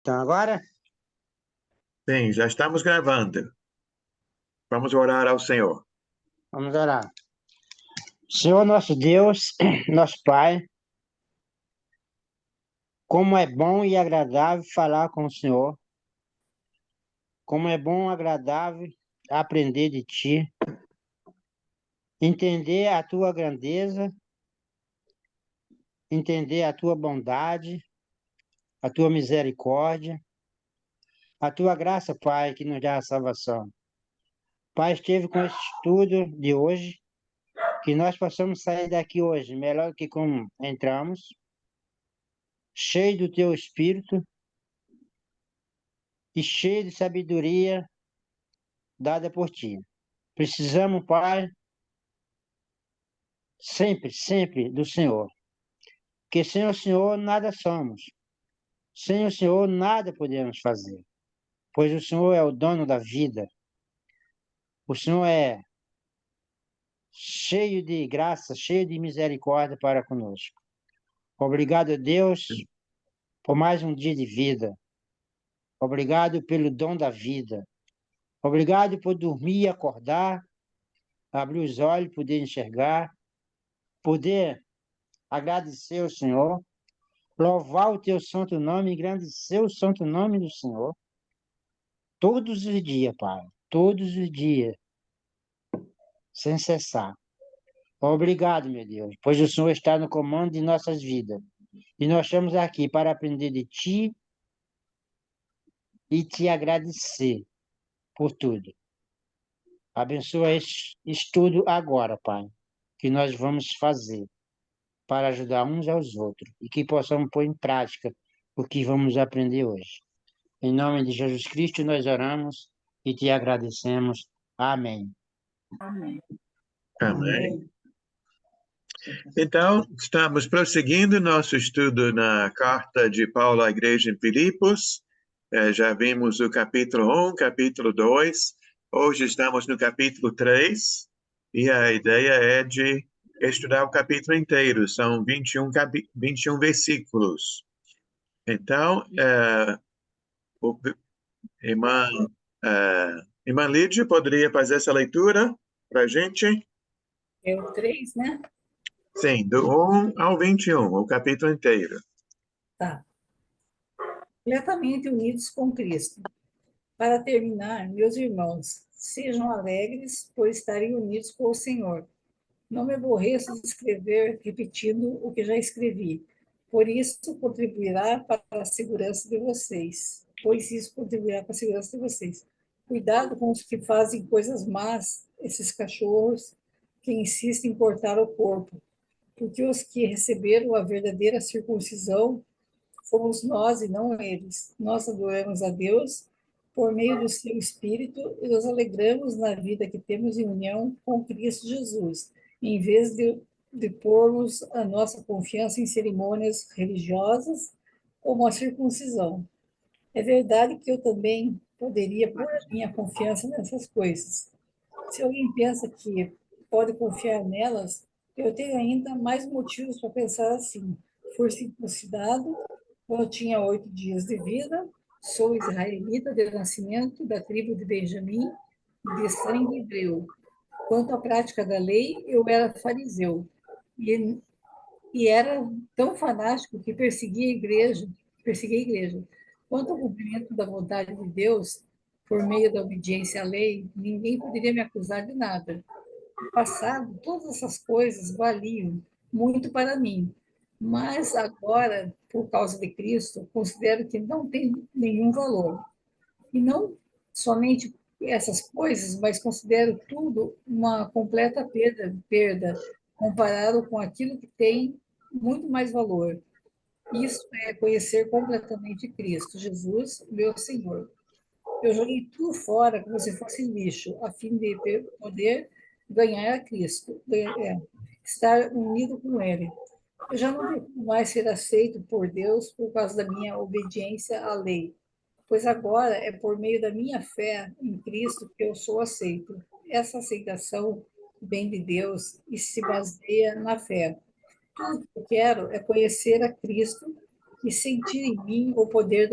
Então, agora, Sim, já estamos gravando. Vamos orar ao Senhor. vamos orar. Senhor nosso Deus, nosso Pai, como é bom e agradável falar com o Senhor, como é bom e agradável aprender de Ti, entender a Tua grandeza, entender a Tua bondade, a Tua misericórdia, a Tua graça, Pai, que nos dá a salvação. Pai, esteve com esse estudo de hoje, que nós possamos sair daqui hoje melhor do que como entramos, cheio do Teu Espírito e cheio de sabedoria dada por Ti. Precisamos, Pai, sempre, sempre do Senhor. Porque sem o Senhor nada somos. Sem o Senhor nada podemos fazer. Pois o Senhor é o dono da vida. O Senhor é cheio de graça, cheio de misericórdia para conosco. Obrigado, Deus, por mais um dia de vida. Obrigado pelo dom da vida. Obrigado por dormir e acordar, abrir os olhos, poder enxergar, poder agradecer ao Senhor, louvar o teu santo nome, engrandecer o santo nome do Senhor, todos os dias, Pai, todos os dias, sem cessar. Obrigado, meu Deus, pois o Senhor está no comando de nossas vidas. E nós estamos aqui para aprender de Ti e Te agradecer por tudo. Abençoa esse estudo agora, Pai, que nós vamos fazer para ajudar uns aos outros e que possamos pôr em prática o que vamos aprender hoje. Em nome de Jesus Cristo, nós oramos e te agradecemos. Amém. Amém. Amém. Então, estamos prosseguindo nosso estudo na carta de Paulo à igreja em Filipos. Já vimos o capítulo 1, capítulo 2. Hoje estamos no capítulo 3. E a ideia é de estudar o capítulo inteiro. São 21 versículos. Então, irmã, irmã Lídia, poderia fazer essa leitura para a gente? É o 3, né? Sim, do 1 ao 21, o capítulo inteiro. Tá. Completamente unidos com Cristo. Para terminar, meus irmãos, sejam alegres por estarem unidos com o Senhor. Não me aborreço de escrever repetindo o que já escrevi, por isso contribuirá para a segurança de vocês. Pois isso contribuirá para a segurança de vocês. Cuidado com os que fazem coisas más, esses cachorros que insistem em cortar o corpo, porque os que receberam a verdadeira circuncisão fomos nós e não eles. Nós adoramos a Deus por meio do seu Espírito e nos alegramos na vida que temos em união com Cristo Jesus, em vez de pormos a nossa confiança em cerimônias religiosas como a circuncisão. É verdade que eu também poderia pôr a minha confiança nessas coisas. Se alguém pensa que pode confiar nelas, eu tenho ainda mais motivos para pensar assim. Fui circuncidado quando eu tinha 8 dias de vida, sou israelita de nascimento, da tribo de Benjamim, de sangue hebreu. Quanto à prática da lei, eu era fariseu e, e era tão fanático que perseguia a igreja. Quanto ao cumprimento da vontade de Deus, por meio da obediência à lei, ninguém poderia me acusar de nada. No passado, todas essas coisas valiam muito para mim, mas agora, por causa de Cristo, considero que não tem nenhum valor. E não somente essas coisas, mas considero tudo uma completa perda comparado com aquilo que tem muito mais valor. Isso é conhecer completamente Cristo, Jesus, meu Senhor. Eu joguei tudo fora como se fosse lixo, a fim de poder ganhar a Cristo, estar unido com Ele. Eu já não devo mais ser aceito por Deus por causa da minha obediência à lei, pois agora é por meio da minha fé em Cristo que eu sou aceito. Essa aceitação vem de Deus e se baseia na fé. Tudo que eu quero é conhecer a Cristo e sentir em mim o poder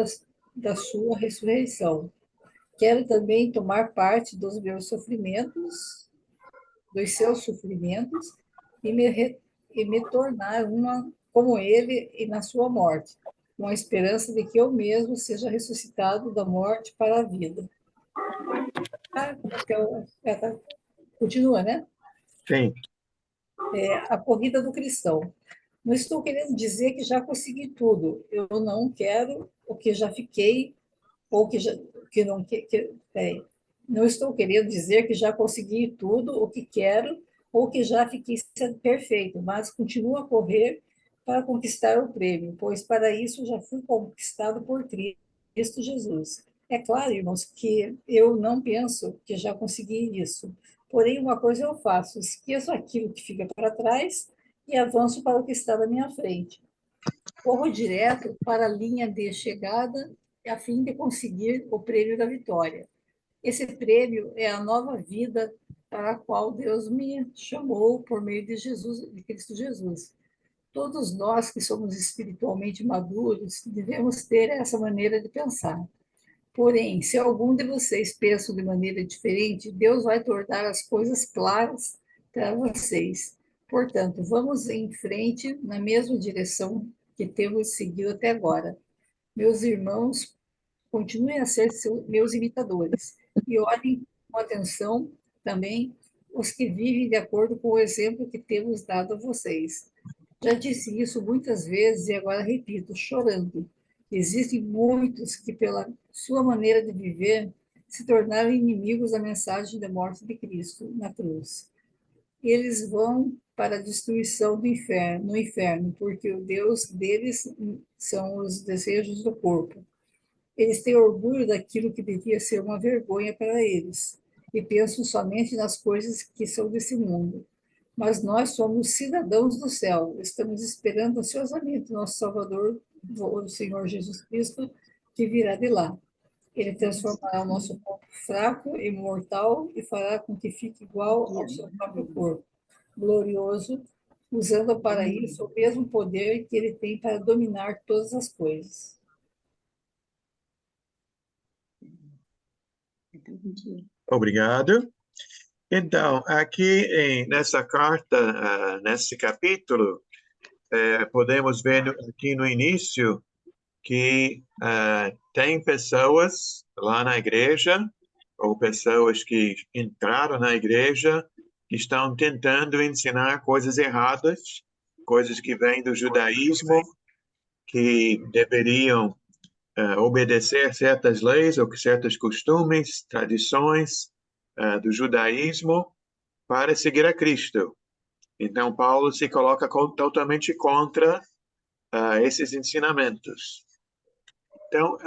da sua ressurreição. Quero também tomar parte dos meus sofrimentos, dos seus sofrimentos, e me tornar uma como ele e na sua morte, com a esperança de que eu mesmo seja ressuscitado da morte para a vida. Continua, né? Sim. A corrida do cristão. Não estou querendo dizer que já consegui tudo. Eu não quero o que já fiquei, ou que não. Não estou querendo dizer que já consegui tudo o que quero, ou que já fiquei sendo perfeito, mas continuo a correr para conquistar o prêmio, pois para isso já fui conquistado por Cristo Jesus. É claro, irmãos, que eu não penso que já consegui isso. Porém, uma coisa eu faço: esqueço aquilo que fica para trás e avanço para o que está na minha frente. Corro direto para a linha de chegada a fim de conseguir o prêmio da vitória. Esse prêmio é a nova vida para a qual Deus me chamou por meio de Jesus, de Cristo Jesus. Todos nós que somos espiritualmente maduros devemos ter essa maneira de pensar. Porém, se algum de vocês pensa de maneira diferente, Deus vai tornar as coisas claras para vocês. Portanto, vamos em frente na mesma direção que temos seguido até agora. Meus irmãos, continuem a ser meus imitadores e olhem com atenção também os que vivem de acordo com o exemplo que temos dado a vocês. Já disse isso muitas vezes e agora repito, chorando. Existem muitos que, pela sua maneira de viver, se tornaram inimigos da mensagem da morte de Cristo na cruz. Eles vão para a destruição no inferno, porque o Deus deles são os desejos do corpo. Eles têm orgulho daquilo que devia ser uma vergonha para eles e pensam somente nas coisas que são desse mundo. Mas nós somos cidadãos do céu, estamos esperando ansiosamente nosso Salvador, o Senhor Jesus Cristo, que virá de lá. Ele transformará o nosso corpo fraco e mortal e fará com que fique igual ao seu próprio corpo, glorioso, usando para isso o mesmo poder que ele tem para dominar todas as coisas. Obrigado. Então, aqui nessa carta, nesse capítulo, podemos ver aqui no início que tem pessoas lá na igreja, ou pessoas que entraram na igreja, que estão tentando ensinar coisas erradas, coisas que vêm do judaísmo, que deveriam obedecer certas leis ou certos costumes, tradições do judaísmo para seguir a Cristo. Então, Paulo se coloca totalmente contra esses ensinamentos. Então,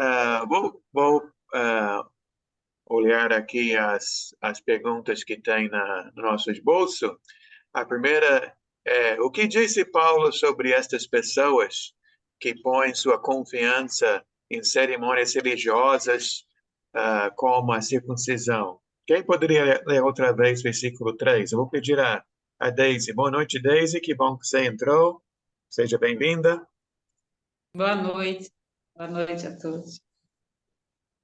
vou olhar aqui as perguntas que tem no nosso esboço. A primeira é: o que disse Paulo sobre estas pessoas que põem sua confiança em cerimônias religiosas, como a circuncisão? Quem poderia ler outra vez versículo 3? Eu vou pedir a Daisy. Boa noite, Daisy. Que bom que você entrou. Seja bem-vinda. Boa noite a todos.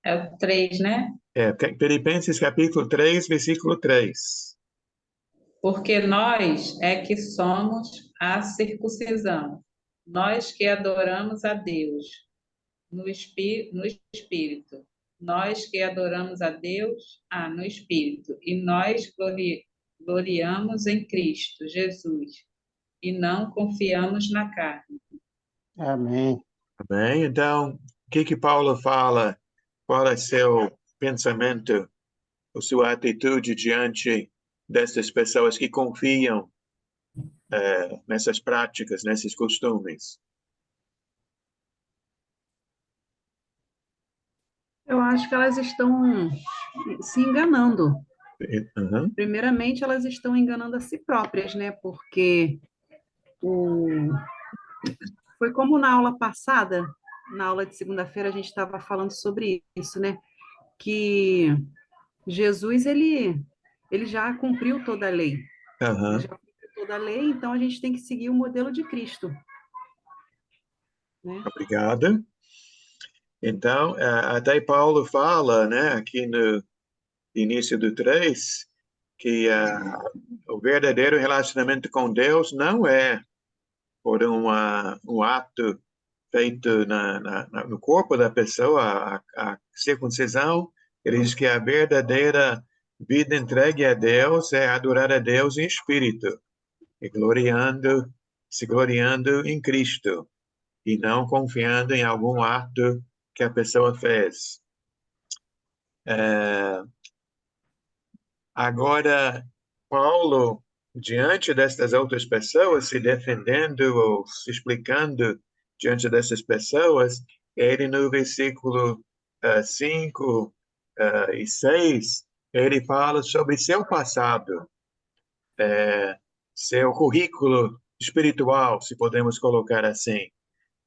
É o 3, né? Filipenses capítulo 3, versículo 3. Porque nós é que somos a circuncisão, nós que adoramos a Deus no Espírito, nós que adoramos a Deus no Espírito, e nós gloriamos em Cristo Jesus, e não confiamos na carne. Amém. Amém. Então, o que Paulo fala? Qual é seu pensamento, a sua atitude diante dessas pessoas que confiam nessas práticas, nesses costumes? Eu acho que elas estão se enganando. Uhum. Primeiramente, elas estão enganando a si próprias, né? Porque foi como na aula passada, na aula de segunda-feira, a gente estava falando sobre isso, né? Que Jesus, ele já cumpriu toda a lei. Uhum. Ele já cumpriu toda a lei, então a gente tem que seguir o modelo de Cristo. Né? Obrigado. Então, até Paulo fala, né, aqui no início do 3, que o verdadeiro relacionamento com Deus não é por um ato feito no corpo da pessoa, a circuncisão. Ele diz que a verdadeira vida entregue a Deus é adorar a Deus em espírito, e se gloriando em Cristo, e não confiando em algum ato que a pessoa fez. Agora, Paulo, diante destas outras pessoas, se defendendo ou se explicando diante dessas pessoas, ele no versículo 5 e 6, ele fala sobre seu passado, seu currículo espiritual, se podemos colocar assim.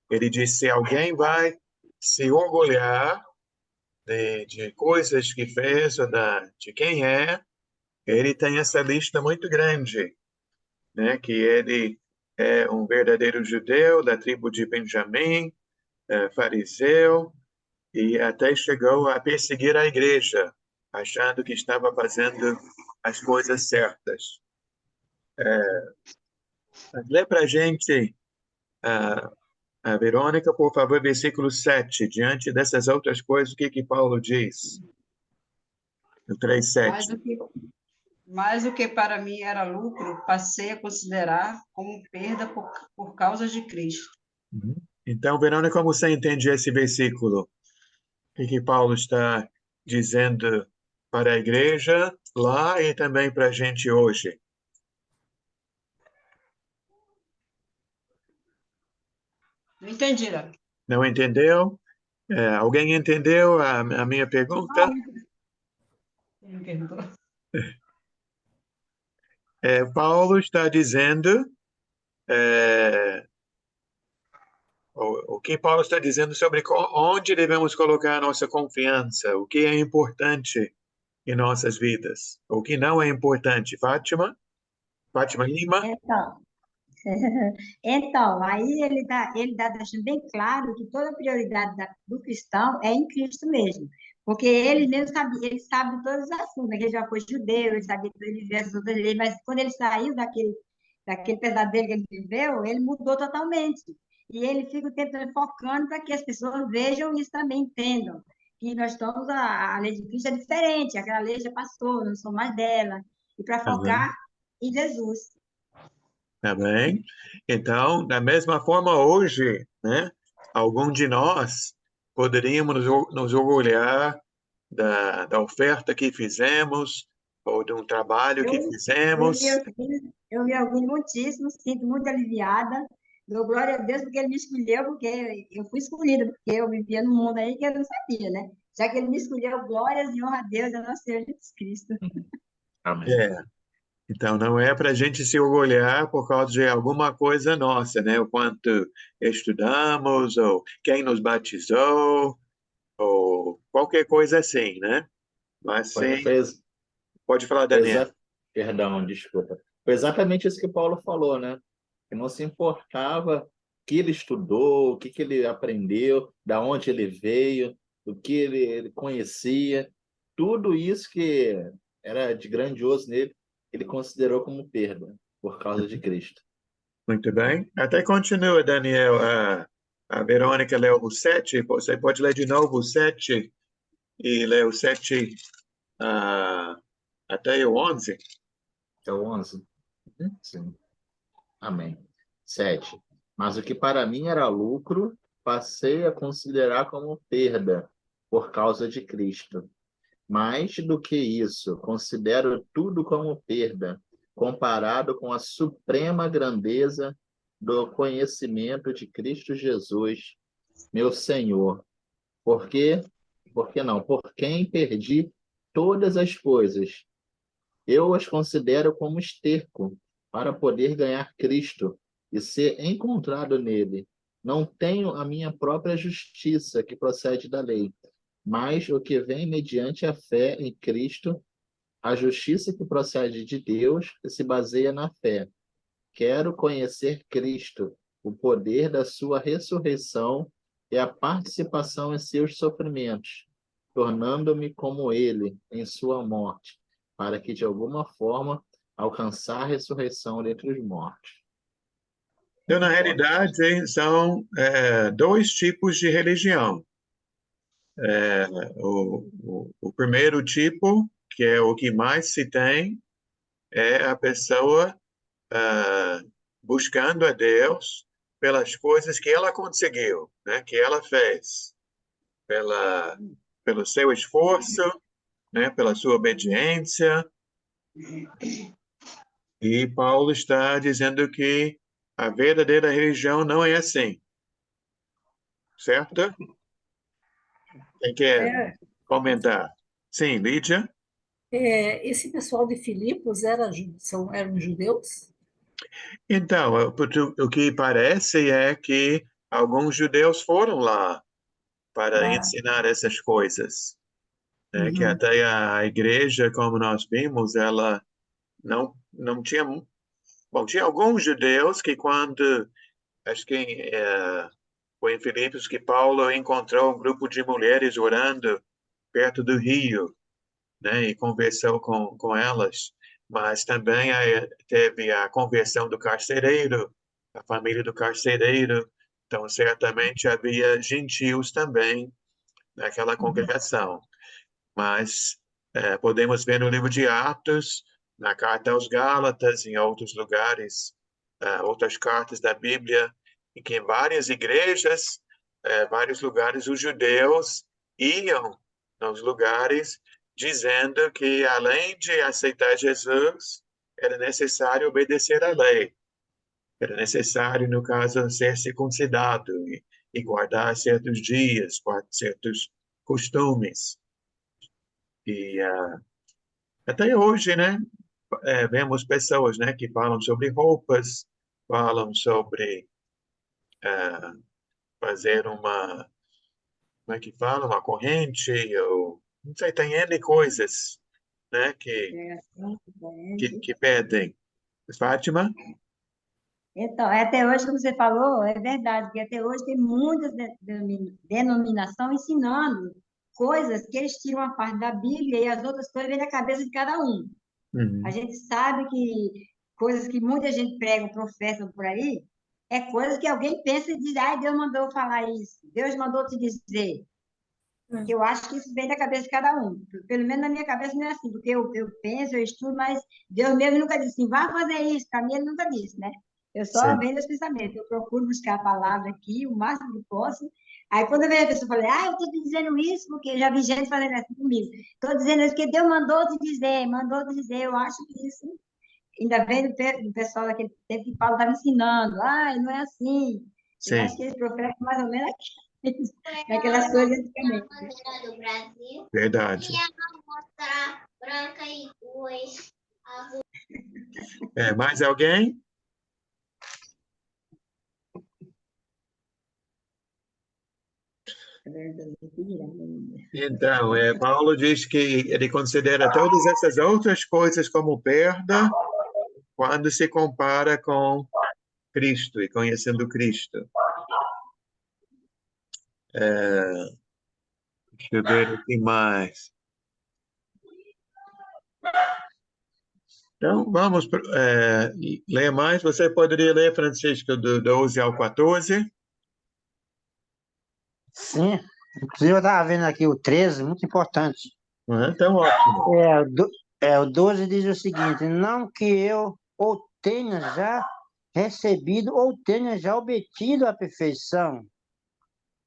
Ele diz, se alguém vai se orgulhar de coisas que fez ou de quem é, ele tem essa lista muito grande, né? Que ele é um verdadeiro judeu da tribo de Benjamim, fariseu, e até chegou a perseguir a igreja, achando que estava fazendo as coisas certas. Lê para a gente, a Verônica, por favor, versículo 7. Diante dessas outras coisas, o que Paulo diz? No 3:7. Mas o que para mim era lucro, passei a considerar como perda por causa de Cristo. Então, Verônica, como você entende esse versículo? O que Paulo está dizendo para a igreja lá e também para a gente hoje? Não entendi, né? Não entendeu? Alguém entendeu a minha pergunta? Não perguntou. Paulo está dizendo o que Paulo está dizendo sobre onde devemos colocar a nossa confiança, o que é importante em nossas vidas, o que não é importante. Fátima Lima? Então, então, aí ele tá deixando bem claro que toda a prioridade do cristão é em Cristo mesmo, porque ele mesmo sabe, ele sabe de todos os assuntos, né? Ele já foi judeu, ele sabia que ele vivia as outras leis, mas quando ele saiu daquele pesadelo que ele viveu, ele mudou totalmente. E ele fica o tempo todo focando para que as pessoas vejam isso também, entendam que nós estamos, a lei de Cristo é diferente, aquela lei já passou, não sou mais dela, e para focar em Jesus. Tá bem? Então, da mesma forma, hoje, né, algum de nós poderíamos nos orgulhar da oferta que fizemos ou de um trabalho que fizemos. Eu me orgulho muitíssimo, sinto muito aliviada. Dou glória a Deus porque ele me escolheu, porque eu fui escolhida, porque eu vivia num mundo aí que eu não sabia, né? Já que ele me escolheu, glórias e honra a Deus, a nosso Senhor Jesus Cristo. Amém. Então, não é para a gente se orgulhar por causa de alguma coisa nossa, né? O quanto estudamos, ou quem nos batizou, ou qualquer coisa assim, né? Mas sim, pode falar, Daniel. Perdão, desculpa. Foi exatamente isso que Paulo falou, né? Que não se importava o que ele estudou, o que ele aprendeu, da onde ele veio, o que ele conhecia. Tudo isso que era de grandioso nele, ele considerou como perda por causa de Cristo. Muito bem. Até continua, Daniel. A Verônica leu o 7. Você pode ler de novo o 7 e ler o 7 até o 11. Até o 11? Sim. Amém. 7. Mas o que para mim era lucro, passei a considerar como perda por causa de Cristo. Mais do que isso, considero tudo como perda, comparado com a suprema grandeza do conhecimento de Cristo Jesus, meu Senhor. Por quê? Por que não? Por quem perdi todas as coisas. Eu as considero como esterco para poder ganhar Cristo e ser encontrado nele. Não tenho a minha própria justiça que procede da lei, mas o que vem mediante a fé em Cristo, a justiça que procede de Deus e se baseia na fé. Quero conhecer Cristo, o poder da sua ressurreição e a participação em seus sofrimentos, tornando-me como ele em sua morte, para que de alguma forma alcançar a ressurreição dentre os mortos. Então, na realidade, são dois tipos de religião. O primeiro tipo, que é o que mais se tem, é a pessoa buscando a Deus pelas coisas que ela conseguiu, né, que ela fez, pelo seu esforço, né, pela sua obediência. E Paulo está dizendo que a verdadeira religião não é assim, certo? Quem quer É, comentar? Sim, Lídia? esse pessoal de Filipos eram judeus? Então, o que parece é que alguns judeus foram lá para Ah, ensinar essas coisas, né? Que uhum, até a igreja, como nós vimos, ela não tinha... Bom, tinha alguns judeus que quando... Acho que foi em Filipos que Paulo encontrou um grupo de mulheres orando perto do rio, né? E conversou com elas. Mas também teve a conversão do carcereiro, a família do carcereiro. Então, certamente havia gentios também naquela uhum, congregação. Mas podemos ver no livro de Atos, na carta aos Gálatas, em outros lugares, outras cartas da Bíblia, em que em várias igrejas, vários lugares, os judeus iam nos lugares dizendo que, além de aceitar Jesus, era necessário obedecer à lei. Era necessário, no caso, ser circuncidado e guardar certos dias, certos costumes. E até hoje, né, vemos pessoas, né, que falam sobre roupas, falam sobre fazer como é que fala, uma corrente, ou não sei, tem N coisas, né, que pedem. Fátima? Então, até hoje, como você falou, é verdade, porque até hoje tem muitas denominações ensinando coisas que eles tiram a parte da Bíblia e as outras coisas vêm da cabeça de cada um. A Uhum. gente sabe que coisas que muita gente prega, professa por aí, é coisas que alguém pensa e diz, ai, Deus mandou falar isso, Deus mandou te dizer. Que eu acho que isso vem da cabeça de cada um. Pelo menos na minha cabeça não é assim, porque eu penso, eu estudo, mas Deus mesmo nunca disse assim, vá fazer isso. Para mim, ele nunca disse, né? Eu só Sim, vendo os pensamentos. Eu procuro buscar a palavra aqui, o máximo que posso. Aí, quando eu vejo a pessoa, eu falei, eu estou te dizendo isso, porque já vi gente fazendo assim comigo. Estou dizendo isso porque Deus mandou te dizer, mandou te dizer. Eu acho que isso ainda vem do pessoal daquele tempo que Paulo estava ensinando. Não é assim. Eu acho sim, que eles professam mais ou menos daquelas coisas antigamente. verdade. Mais alguém? Então, Paulo diz que ele considera todas essas outras coisas como perda quando se compara com Cristo e conhecendo Cristo. Deixa eu ver o que mais. Então, vamos ler mais. Você poderia ler, Francisco, do 12 ao 14? Sim, inclusive eu estava vendo aqui o 13, muito importante. Então, ótimo. O 12 diz o seguinte: não que eu ou tenha já recebido ou tenha já obtido a perfeição,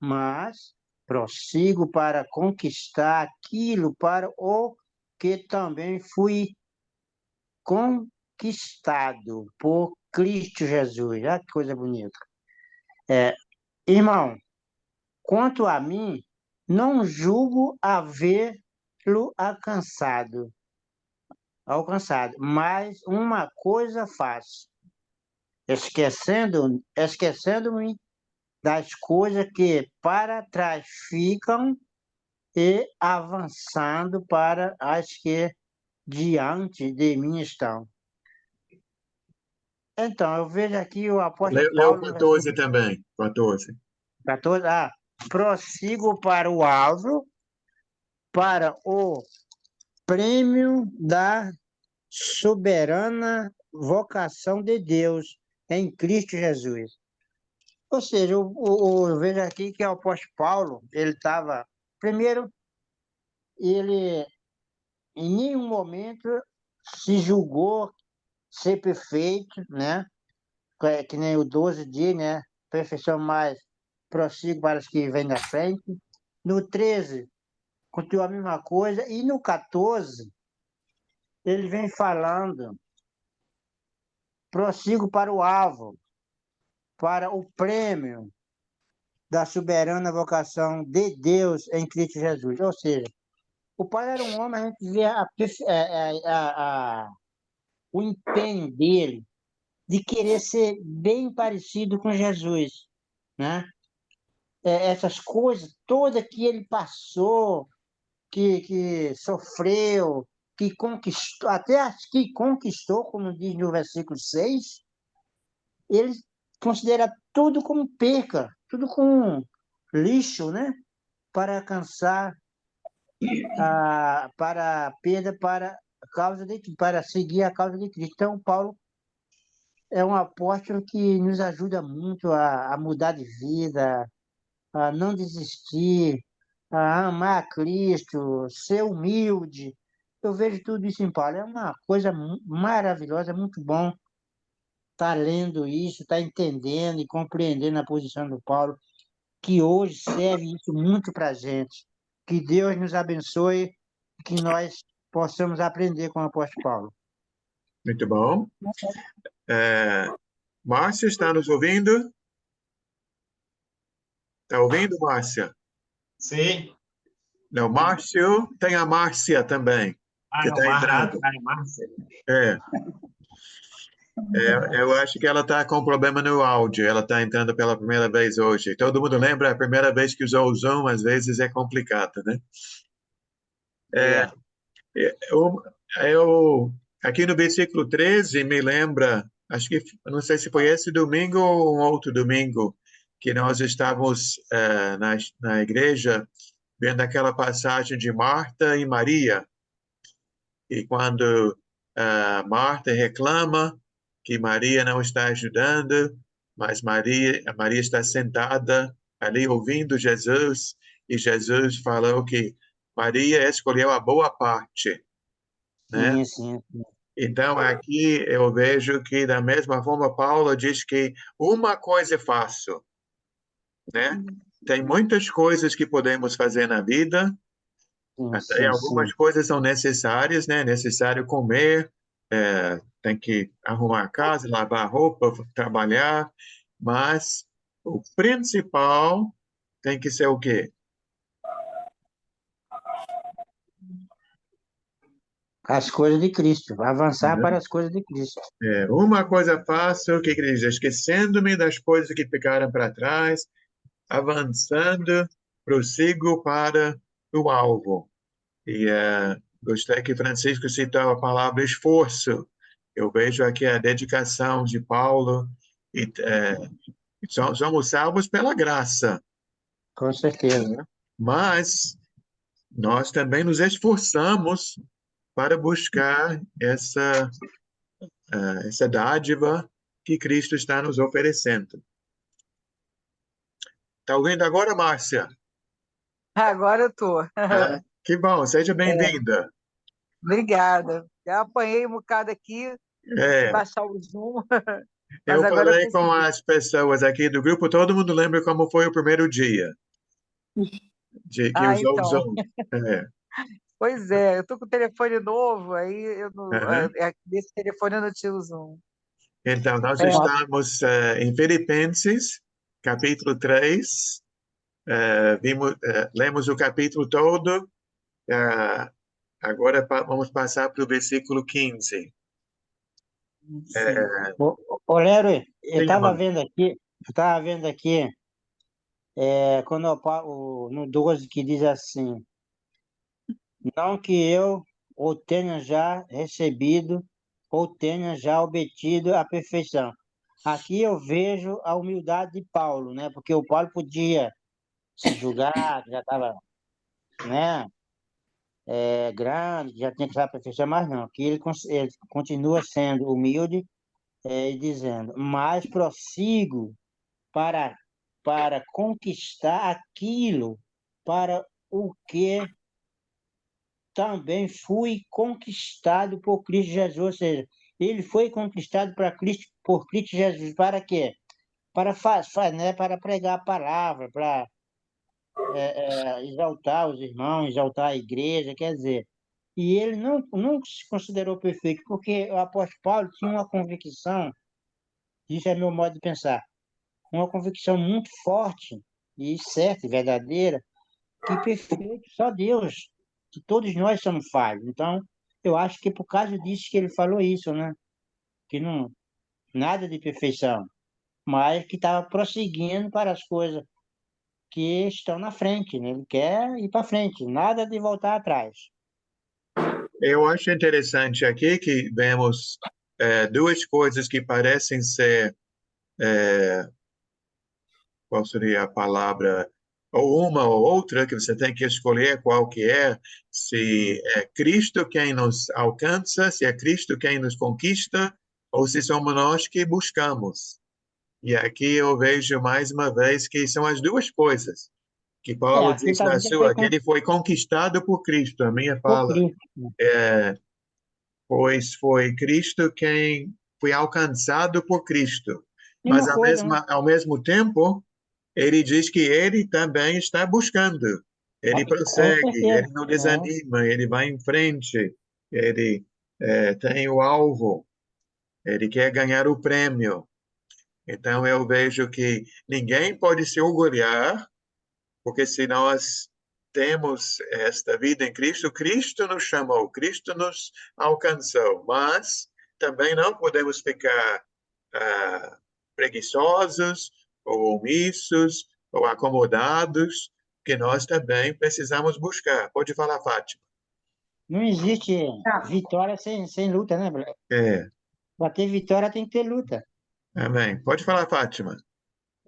mas prossigo para conquistar aquilo para o que também fui conquistado por Cristo Jesus. Olha que coisa bonita. Irmão, quanto a mim, não julgo havê-lo alcançado, mas uma coisa faço, esquecendo-me das coisas que para trás ficam e avançando para as que diante de mim estão. Então, eu vejo aqui o apóstolo Leu Paulo no 14 versículo também. 14. 14. prossigo para o alvo, para o prêmio da soberana vocação de Deus em Cristo Jesus. Ou seja, eu vejo aqui que o apóstolo Paulo, ele estava, primeiro, ele em nenhum momento se julgou ser perfeito, né? Que nem o 12 diz, né? Perfeição mais prossigo para os que vêm da frente. No 13, continua a mesma coisa. E no 14, ele vem falando, prossigo para o alvo, para o prêmio da soberana vocação de Deus em Cristo Jesus. Ou seja, o Paulo era um homem, a gente vê o empenho dele de querer ser bem parecido com Jesus, né? Essas coisas todas que ele passou, que sofreu, que conquistou, até as que conquistou, como diz no versículo 6, ele considera tudo como perca, tudo como lixo, né? Para alcançar, para a perda, para seguir a causa de Cristo. Então, Paulo é um apóstolo que nos ajuda muito a mudar de vida, a não desistir, a amar a Cristo, ser humilde. Eu vejo tudo isso em Paulo. É uma coisa maravilhosa, é muito bom estar lendo isso, estar entendendo e compreendendo a posição do Paulo, que hoje serve isso muito para a gente. Que Deus nos abençoe e que nós possamos aprender com o apóstolo Paulo. Muito bom. Márcia, está nos ouvindo? Está ouvindo, Márcia? Sim. Não, Márcio, tem a Márcia também, que não, está entrando. Márcia. Eu acho que ela está com problema no áudio, ela está entrando pela primeira vez hoje. Todo mundo lembra, a primeira vez que usou o Zoom, às vezes é complicado, né? Aqui no versículo 13, me lembra, acho que, não sei se foi esse domingo ou um outro domingo, que nós estávamos na igreja vendo aquela passagem de Marta e Maria. E quando Marta reclama que Maria não está ajudando, mas Maria está sentada ali ouvindo Jesus, e Jesus falou que Maria escolheu a boa parte, né? Sim. Então, aqui eu vejo que, da mesma forma, Paulo diz que uma coisa é fácil, né? Tem muitas coisas que podemos fazer na vida, até algumas coisas são necessárias, né? É necessário comer, tem que arrumar a casa, lavar a roupa, trabalhar, mas o principal tem que ser o quê? As coisas de Cristo, avançar para as coisas de Cristo. Uma coisa fácil, que ele diz, esquecendo-me das coisas que ficaram para trás, avançando, prossigo para o alvo. E gostei que Francisco citou a palavra esforço. Eu vejo aqui a dedicação de Paulo, e somos salvos pela graça. Com certeza. Mas nós também nos esforçamos para buscar essa dádiva que Cristo está nos oferecendo. Está ouvindo agora, Márcia? Agora eu estou. Que bom, seja bem-vinda. Obrigada. Já apanhei um bocado aqui, baixar o Zoom. Eu falei com as pessoas aqui do grupo, todo mundo lembra como foi o primeiro dia de que usou o Zoom. Pois é, eu estou com o telefone novo, aí eu não, desse telefone eu não tinha o Zoom. Então, nós estamos em Filipenses, capítulo 3, lemos o capítulo todo, agora vamos passar para o versículo 15. Léo, eu estava vendo aqui, quando no 12 que diz assim, não que eu ou tenha já recebido ou tenha já obtido a perfeição. Aqui eu vejo a humildade de Paulo, né? Porque o Paulo podia se julgar, que já estava, né, grande, que já tinha que se aperfeiçoar, mas não, que ele continua sendo humilde, e dizendo, mas prossigo para, para conquistar aquilo para o que também fui conquistado por Cristo Jesus. Ou seja, ele foi conquistado por Cristo Jesus para quê? Né, para pregar a palavra, para exaltar os irmãos, exaltar a igreja, quer dizer. E ele nunca se considerou perfeito, porque o apóstolo Paulo tinha uma convicção, isso é meu modo de pensar, uma convicção muito forte e certa e verdadeira, que perfeito só Deus, que todos nós somos falhos. Então, eu acho que é por causa disso que ele falou isso, né? Que não, nada de perfeição, mas que estava prosseguindo para as coisas que estão na frente, né? Ele quer ir para frente, nada de voltar atrás. Eu acho interessante aqui que vemos duas coisas que parecem ser, qual seria a palavra, ou uma ou outra, que você tem que escolher qual que é, se é Cristo quem nos alcança, se é Cristo quem nos conquista, ou se somos nós que buscamos. E aqui eu vejo mais uma vez que são as duas coisas que Paulo Aqui diz está na dizendo que sua, que ele foi conquistado por Cristo. A minha por fala Cristo. é, pois foi Cristo quem foi alcançado por Cristo. Mas Mesma coisa, né? ao mesmo tempo, ele diz que ele também está buscando. Ele Com prossegue, certeza. ele não desanima, ele vai em frente, ele tem o alvo, ele quer ganhar o prêmio. Então eu vejo que ninguém pode se orgulhar, porque se nós temos esta vida em Cristo, Cristo nos chamou, Cristo nos alcançou, mas também não podemos ficar preguiçosos, ou omissos, ou acomodados, que nós também precisamos buscar. Pode falar, Fátima. Não existe Tá. vitória sem luta, né, Bruno? É, Para ter vitória tem que ter luta. amém. Pode falar, Fátima.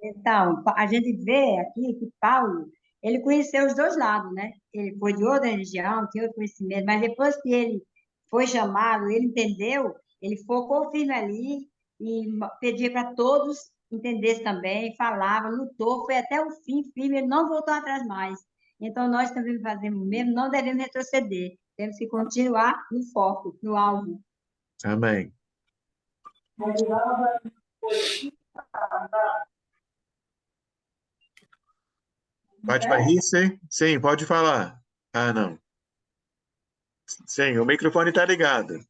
Então, a gente vê aqui que Paulo, ele conheceu os dois lados, né? Ele foi de outra religião, tinha outro conhecimento, mas depois que ele foi chamado, ele entendeu, ele focou firme ali e pedia para todos entendessem também, falava, lutou, foi até o fim firme, ele não voltou atrás mais. Então, nós também fazemos o mesmo, não devemos retroceder, temos que continuar no foco, no alvo. Amém. Fátima Risse? Sim, pode falar. Ah, não. Sim, o microfone está ligado.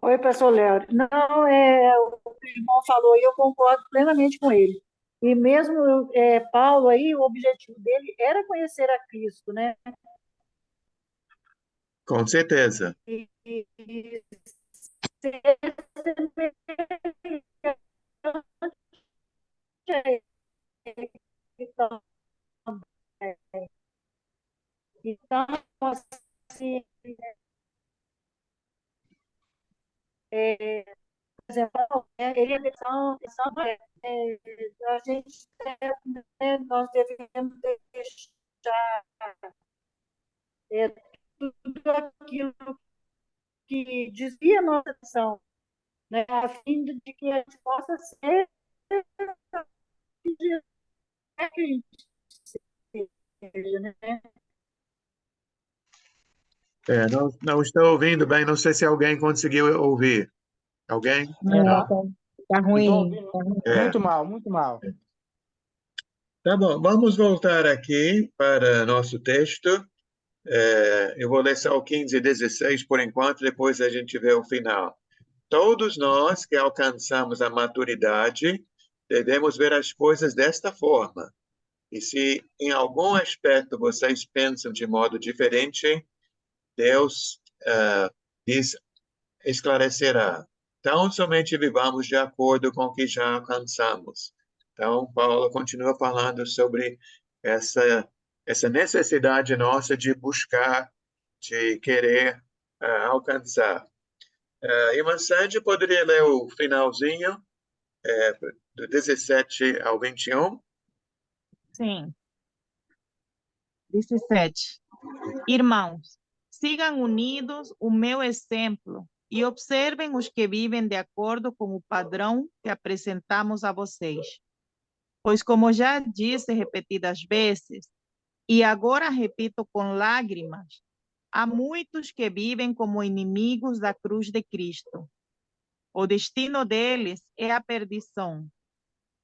Oi, pastor Léo. Não, o que o irmão falou e eu concordo plenamente com ele. E mesmo Paulo aí, o objetivo dele era conhecer a Cristo, né? Com certeza. E ser então, então, assim, por exemplo, ele é a gente, nós devemos deixar tudo aquilo que desvia a nossa atenção, né, a fim de que a gente possa ser que a gente seja, né? Não estou ouvindo bem, não sei se alguém conseguiu ouvir. Alguém? Não, Tá não estou ruim. ouvindo. Tá ruim. É. Muito mal, muito mal. Tá bom, vamos voltar aqui para nosso texto. Eu vou ler só o 15 e 16 por enquanto, depois a gente vê o final. Todos nós que alcançamos a maturidade devemos ver as coisas desta forma. E se em algum aspecto vocês pensam de modo diferente, Deus esclarecerá. Então, somente vivamos de acordo com o que já alcançamos. Então, Paulo continua falando sobre essa necessidade nossa de buscar, de querer alcançar. Irmã Sandy, poderia ler o finalzinho, do 17 ao 21? Sim. 17. Irmãos, sigam unidos o meu exemplo e observem os que vivem de acordo com o padrão que apresentamos a vocês. Pois, como já disse repetidas vezes, e agora repito com lágrimas, há muitos que vivem como inimigos da cruz de Cristo. O destino deles é a perdição.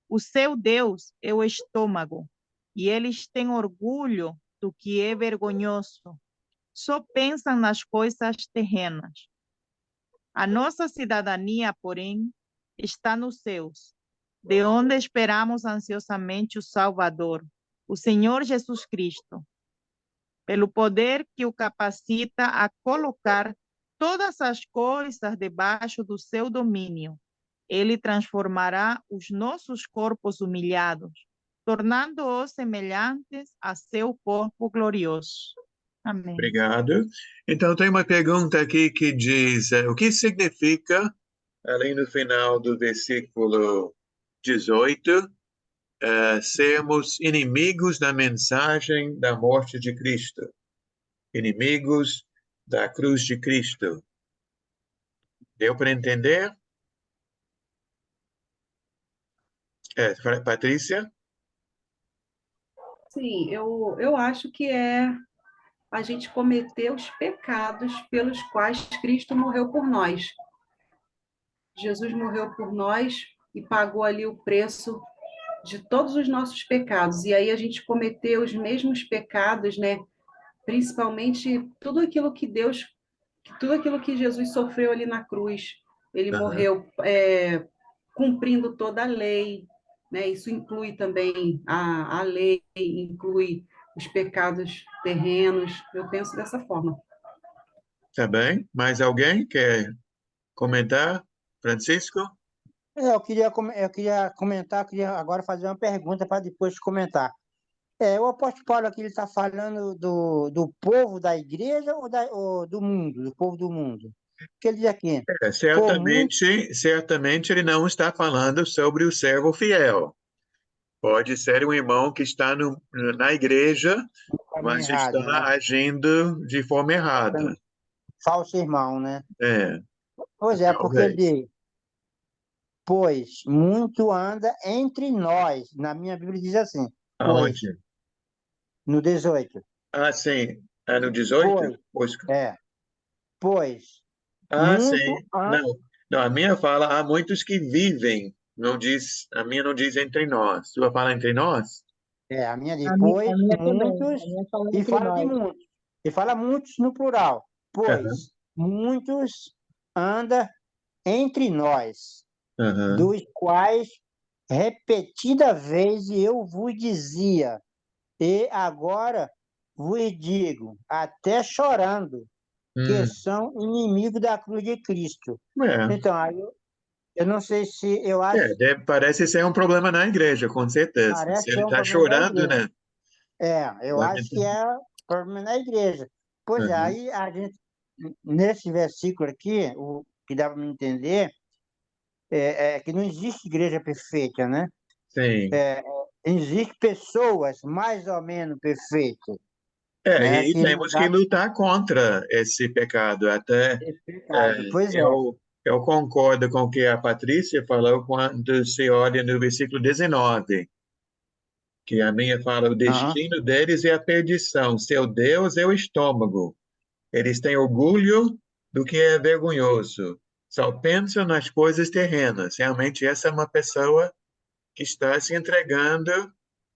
O seu Deus é o estômago, e eles têm orgulho do que é vergonhoso. Só pensam nas coisas terrenas. A nossa cidadania, porém, está nos céus, de onde esperamos ansiosamente o Salvador, o Senhor Jesus Cristo, pelo poder que o capacita a colocar todas as coisas debaixo do seu domínio. Ele transformará os nossos corpos humilhados, tornando-os semelhantes a seu corpo glorioso. Amém. Obrigado. Então, tem uma pergunta aqui que diz, o que significa, ali no final do versículo 18, sermos inimigos da mensagem da morte de Cristo, inimigos da cruz de Cristo. Deu para entender? Patrícia? Sim, eu acho que é a gente cometer os pecados pelos quais Cristo morreu por nós. Jesus morreu por nós e pagou ali o preço de todos os nossos pecados. E aí a gente cometeu os mesmos pecados, né? Principalmente tudo aquilo que Jesus sofreu ali na cruz. Ele morreu cumprindo toda a lei, né? Isso inclui também a lei, inclui os pecados terrenos. Eu penso dessa forma. Tá bem. Mais alguém quer comentar? Francisco? Eu queria comentar, queria agora fazer uma pergunta para depois comentar. O apóstolo Paulo aqui está falando do povo da igreja ou do mundo, do povo do mundo? Porque ele diz aqui, certamente ele não está falando sobre o servo fiel. Pode ser um irmão que está na igreja, mas errado, está né? agindo de forma errada. Falso irmão, né? Pois Talvez. porque ele diz, pois muito anda entre nós. Na minha Bíblia diz assim. Aonde? No 18. Ah, sim. No 18? Pois. Sim. Não, a minha fala, há muitos que vivem. Não diz, a minha não diz entre nós. Sua fala entre nós? A minha diz, pois muitos, e fala de muitos. E fala muitos no plural. Pois muitos anda entre nós, dos quais repetida vez eu vos dizia, e agora vos digo, até chorando, que são inimigos da cruz de Cristo. Então, aí eu não sei se eu acho. Parece ser um problema na igreja, com certeza. Parece Se ele ser um está problema da chorando, igreja. né? Eu acho que é problema na igreja. Pois aí a gente, nesse versículo aqui, o que dá para me entender é que não existe igreja perfeita, né? Sim. Existem pessoas mais ou menos perfeitas. E temos que lutar contra esse pecado. Até eu concordo com o que a Patrícia falou quando se olha no versículo 19, que a minha fala, o destino deles é a perdição, seu Deus é o estômago. Eles têm orgulho do que é vergonhoso, só pensam nas coisas terrenas. Realmente, essa é uma pessoa que está se entregando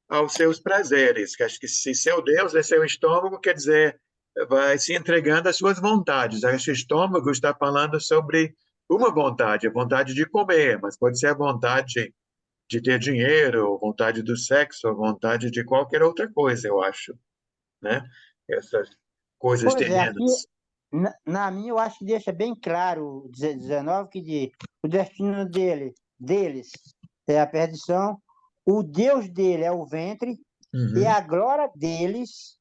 aos seus prazeres, que acho que se seu Deus é seu estômago, quer dizer, vai se entregando às suas vontades. Esse estômago está falando sobre uma vontade, a vontade de comer, mas pode ser a vontade de ter dinheiro, a vontade do sexo, a vontade de qualquer outra coisa, eu acho, né? Essas coisas terrenas. Aqui, na minha, eu acho que deixa bem claro o 19, que diz, o destino deles é a perdição, o Deus dele é o ventre, e a glória deles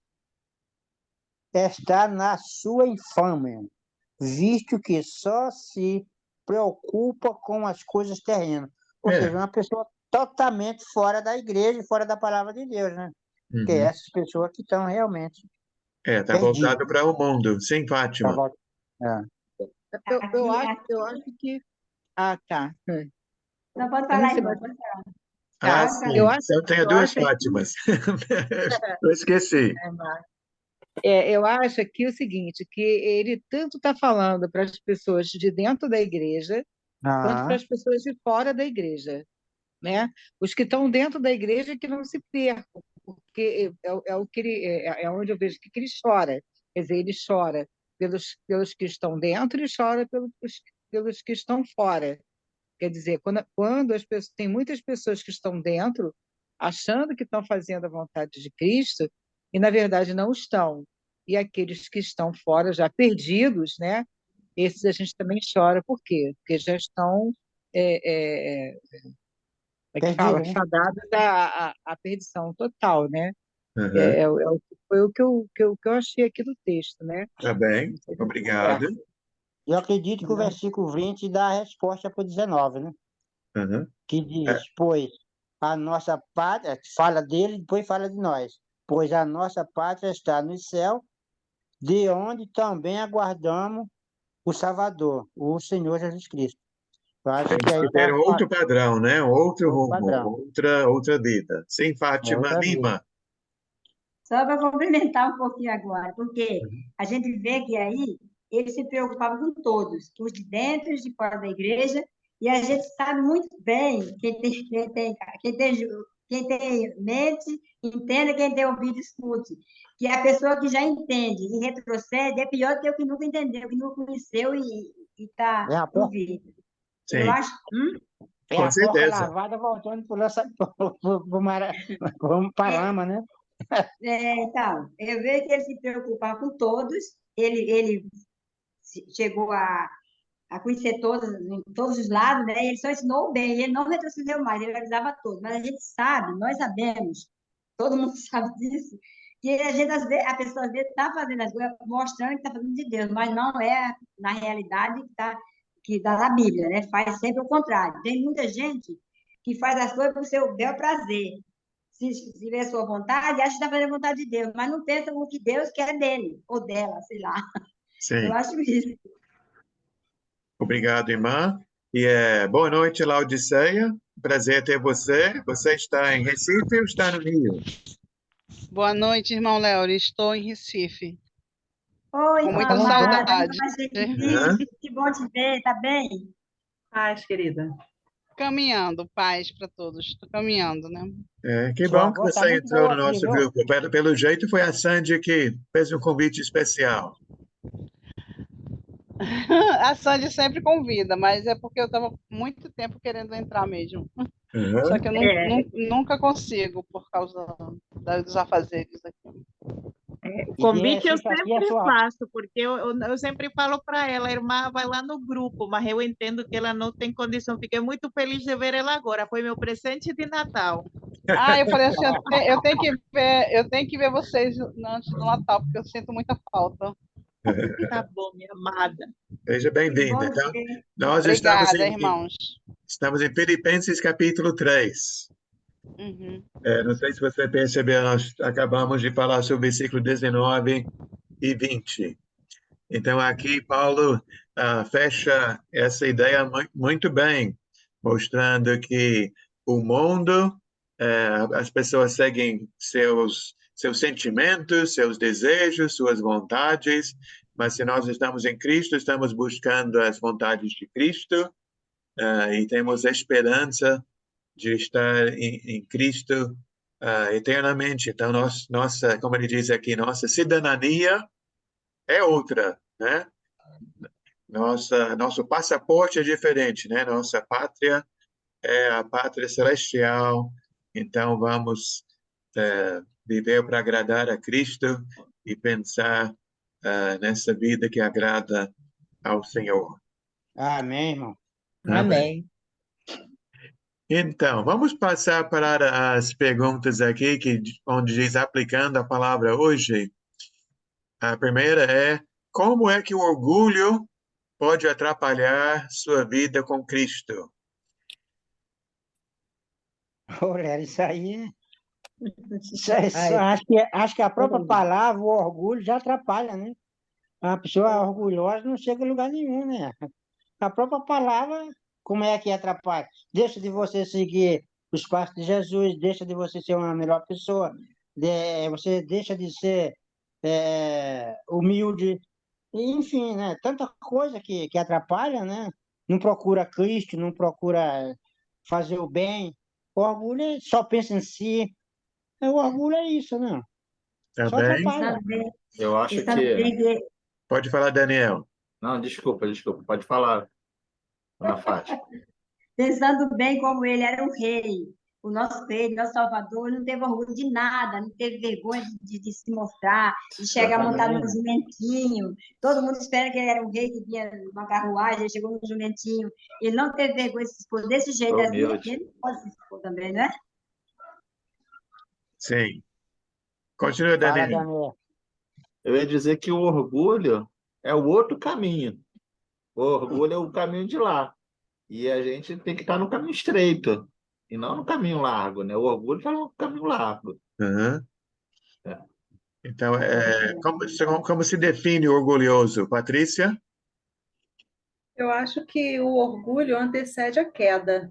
está na sua infâmia, visto que só se preocupa com as coisas terrenas. Ou seja, uma pessoa totalmente fora da igreja, fora da palavra de Deus, né? Porque Uhum. essas pessoas que estão realmente Está perdidas. voltado para o mundo. Sim, Tá Fátima. bom? É. Eu acho que. Ah, tá. Não, pode Eu não falar, sei, irmão, mas pode falar. Ah, tá. Pode falar. Eu sim. acho, Então tenho eu duas acho aqui, Fátimas. Eu esqueci. eu acho aqui o seguinte, que ele tanto está falando para as pessoas de dentro da igreja, quanto para Ah, as pessoas de fora da igreja, né? Os que estão dentro da igreja que não se percam, porque é o que é onde eu vejo que ele chora. Quer dizer, ele chora pelos que estão dentro e chora pelos que estão fora. Quer dizer, quando as pessoas, tem muitas pessoas que estão dentro, achando que estão fazendo a vontade de Cristo, e na verdade não estão. E aqueles que estão fora, já perdidos, né? Esses a gente também chora. Por quê? Porque já estão, como é que fala? perdido, né? Fadados à perdição total, né? Uhum. Foi o que eu achei aqui do texto, né? Tá bem. Não sei se você Obrigado. concorda. Eu acredito que o versículo 20 dá a resposta para o 19, né? Uhum. Que diz, pois a nossa pátria, fala dele, depois fala de nós, pois a nossa pátria está no céu, de onde também aguardamos o Salvador, o Senhor Jesus Cristo. Eu acho que Temos aí que ter está outro padrão, né? Outro outro rumo, padrão, outra vida. Sim, é Fátima outra vida. Lima. Só para complementar um pouquinho agora, porque a gente vê que aí ele se preocupava com todos, os de dentro e os de fora da igreja, e a gente sabe muito bem, quem tem mente, entenda, quem tem ouvido, escute, que a pessoa que já entende e retrocede é pior do que o que nunca entendeu, que nunca conheceu e está É a no porca, vídeo. Eu Sim, acho. é com a porca certeza. lavada voltando para o Parama, né? Então, eu vejo que ele se preocupava com todos, ele chegou a conhecer todos os lados, né? Ele só ensinou bem, ele não retrocedeu mais, ele avisava todos. Mas a gente sabe, nós sabemos, todo mundo sabe disso, que a gente, às vezes, a pessoa às vezes está fazendo as coisas, mostrando que está fazendo de Deus, mas não é na realidade que tá na Bíblia, né? Faz sempre o contrário. Tem muita gente que faz as coisas para o seu bel prazer. Se vê a sua vontade, acha que está fazendo a vontade de Deus, mas não pensa no que Deus quer dele, ou dela, sei lá. Eu Sim. acho isso. Obrigado, irmã. E boa noite, Laodiceia. Prazer ter você. Você está em Recife ou está no Rio? Boa noite, irmão Léo. Estou em Recife, Oi, com muita Como bom. Fábio, saudade. Uhum. que bom te ver, tá bem? Paz, querida. Caminhando, paz para todos. Estou caminhando, né? Que Sua bom que voz está você muito entrou boa no aqui, nosso viu? grupo. Pelo jeito, foi a Sandy que fez um convite especial. A Sandy sempre convida, mas é porque eu estava muito tempo querendo entrar mesmo. Só Uhum. que eu nunca consigo por causa dos afazeres aqui. O E de convite eu Recife aqui é sempre sua. faço, porque eu sempre falo para ela, irmã, vai lá no grupo, mas eu entendo que ela não tem condição. Fiquei muito feliz de ver ela agora. Foi meu presente de Natal. Ah, eu falei assim, eu tenho que ver vocês antes do Natal, porque eu sinto muita falta. Tá bom, minha amada. Seja Que bem-vinda. bom te Então, ver. nós Obrigada, irmãos. estamos em Filipenses capítulo 3. Uhum. Não sei se você percebeu, nós acabamos de falar sobre o versículo 19 e 20. Então, aqui Paulo fecha essa ideia muito bem, mostrando que o mundo, as pessoas seguem seus sentimentos, seus desejos, suas vontades, mas se nós estamos em Cristo, estamos buscando as vontades de Cristo, e temos esperança de estar em Cristo eternamente. Então, nossa, como ele diz aqui, nossa cidadania é outra, né? Nosso passaporte é diferente, né? Nossa pátria é a pátria celestial. Então, vamos viver para agradar a Cristo e pensar nessa vida que agrada ao Senhor. Amém, irmão. Amém. Então, vamos passar para as perguntas aqui, onde diz aplicando a palavra hoje. A primeira é: como é que o orgulho pode atrapalhar sua vida com Cristo? Olha, acho que a própria palavra, o orgulho, já atrapalha, né? A pessoa orgulhosa não chega a lugar nenhum, né? A própria palavra, como é que atrapalha? Deixa de você seguir os passos de Jesus, deixa de você ser uma melhor pessoa, você deixa de ser humilde, enfim, né? Tanta coisa que atrapalha, né? Não procura Cristo, não procura fazer o bem. O orgulho só pensa em si. O orgulho é isso, né? Tá Só bem? atrapalha. Eu acho Você sabe que... bem que Pode falar, Daniel. Não, desculpa, pode falar, Ana Fátima. pensando bem como ele era um rei, o nosso rei, nosso salvador, não teve orgulho de nada, não teve vergonha de se mostrar, de chegar montado no jumentinho. Todo mundo espera que ele era um rei que vinha numa carruagem, ele chegou no jumentinho. Ele não teve vergonha de se expor desse jeito, assim, Humilde. ele pode se expor também, né? Sim. Continua, Fala, Daniel. Daniel. Eu ia dizer que o orgulho é o outro caminho. O orgulho é o caminho de lá. E a gente tem que estar no caminho estreito, e não no caminho largo, né? O orgulho está no caminho largo. Uhum. É. Então, como se define o orgulhoso, Patrícia? Eu acho que o orgulho antecede a queda.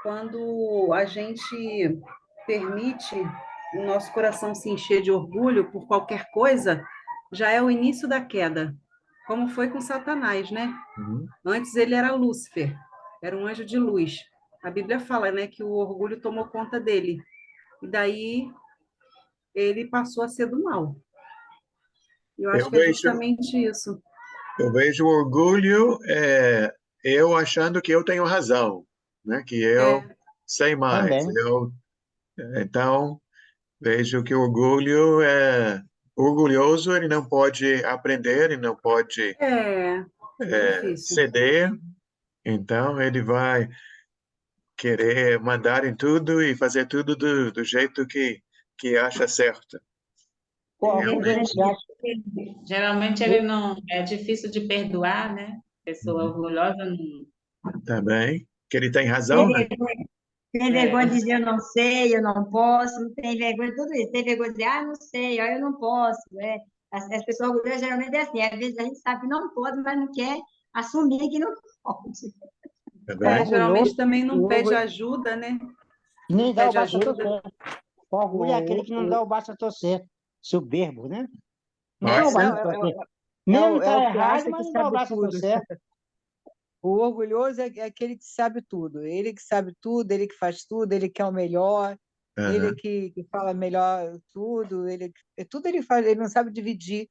Quando a gente permite o nosso coração se encher de orgulho por qualquer coisa, já é o início da queda, como foi com Satanás, né? Uhum. Antes ele era Lúcifer, era um anjo de luz. A Bíblia fala, né, que o orgulho tomou conta dele. E daí ele passou a ser do mal. Eu acho Eu que é vejo, justamente isso. eu vejo orgulho eu achando que eu tenho razão, né? Que eu sei mais. Também. Então, vejo que o orgulho orgulhoso, ele não pode aprender, ele não pode É difícil. ceder, então ele vai querer mandar em tudo e fazer tudo do jeito que acha certo. O orgulho, ele se acha. Geralmente ele não é difícil de perdoar, né? Pessoa Uhum. orgulhosa não. Também, que ele tem razão, Tem né? vergonha, tem vergonha de dizer eu não sei, eu não posso, não tem vergonha de tudo isso. Tem vergonha de dizer, não sei, eu não posso. As pessoas orgulhosas geralmente é assim, às vezes a gente sabe que não pode, mas não quer assumir que não pode. Também. Geralmente também não o pede orgulho ajuda, né? nem dá o Pede braço a ajuda. torcer. O orgulho é aquele que não dá o braço a torcer. Soberbo, né? Não dá Olha, o braço Não, a torcer. é Mesmo o tá que errado, acha mas que não dá o sabe braço a tudo. torcer. O orgulhoso é aquele que sabe tudo. Ele que sabe tudo, ele que faz tudo, ele que é o melhor, ele Aham. que fala melhor tudo, tudo ele faz, ele não sabe dividir,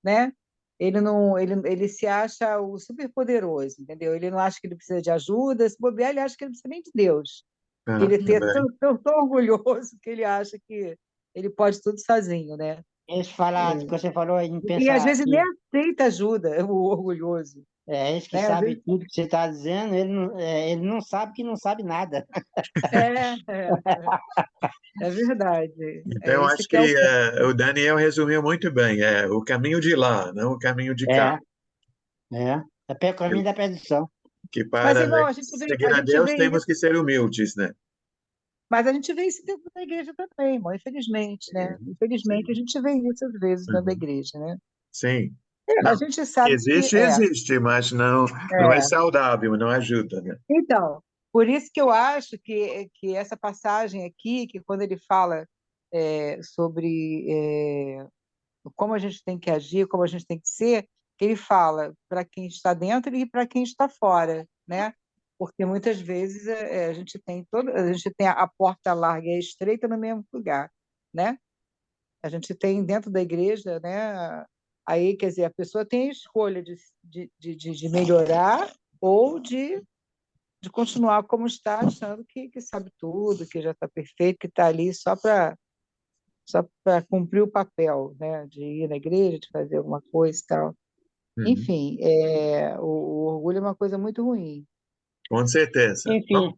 né? Ele se acha o superpoderoso, entendeu? Ele não acha que ele precisa de ajuda, se bobear, ele acha que ele não precisa nem de Deus. Ele é Também. tão orgulhoso que ele acha que ele pode tudo sozinho, né? Esse falar, que você falou em E às pensar vezes nem que aceita ajuda, o orgulhoso, esse que né? Às sabe vezes, tudo que você está dizendo, ele não sabe que não sabe nada. é, é, é verdade. Então, É eu esse acho que é o que o Daniel resumiu muito bem. É o caminho de lá, não o caminho de cá. É, é pelo caminho da perdição. Que Mas, para irmão, seguir a a gente Deus vê temos isso, que ser humildes, né? mas a gente vê isso dentro da igreja também, irmão, infelizmente, né? Infelizmente, a Sim. gente vê isso às vezes dentro da Uhum. igreja, né? Sim. A Não, gente sabe que existe, existe, mas não é é. saudável, não ajuda, né? Então, por isso que eu acho que essa passagem aqui, que quando ele fala sobre como a gente tem que agir, como a gente tem que ser, ele fala para quem está dentro e para quem está fora, né? Porque muitas vezes a gente tem a porta larga e a estreita no mesmo lugar, né? A gente tem dentro da igreja, né? Aí, quer dizer, a pessoa tem a escolha de melhorar ou de continuar como está, achando que sabe tudo, que já está perfeito, que está ali só para cumprir o papel, né? De ir na igreja, de fazer alguma coisa e tal. Uhum. Enfim, o orgulho é uma coisa muito ruim. Com certeza. Enfim,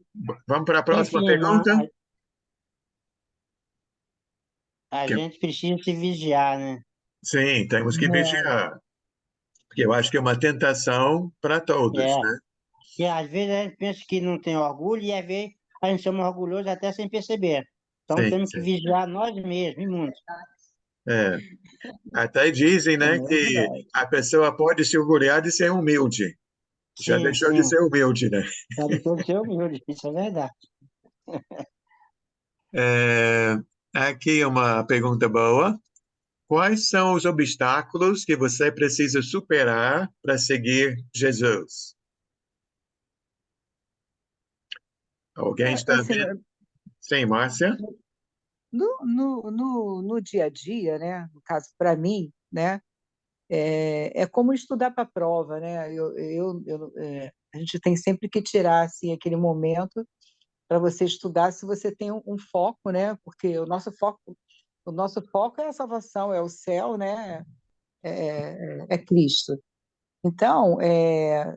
Vamos para a próxima enfim, pergunta? a Que- gente precisa se vigiar, né? Sim, temos que vigiar. Porque eu acho que é uma tentação para todos, É. né? E às vezes a gente pensa que não tem orgulho e a gente somos orgulhosos até sem perceber. Então, Sim, temos que sim. vigiar nós mesmos, e muito. É. Até dizem, né, É que verdade. a pessoa pode se orgulhar de ser humilde. Já Sim, deixou de sim. ser humilde, né? Já deixou de ser humilde, isso é verdade. É, aqui uma pergunta boa. Quais são os obstáculos que você precisa superar para seguir Jesus? Alguém está Assim, vendo? Sim, Márcia? no dia a dia, né? No caso, para mim, né? É como estudar para a prova, né? A gente tem sempre que tirar assim, aquele momento para você estudar se você tem um foco, né? Porque o nosso foco é a salvação, é o céu, né? É Cristo. Então,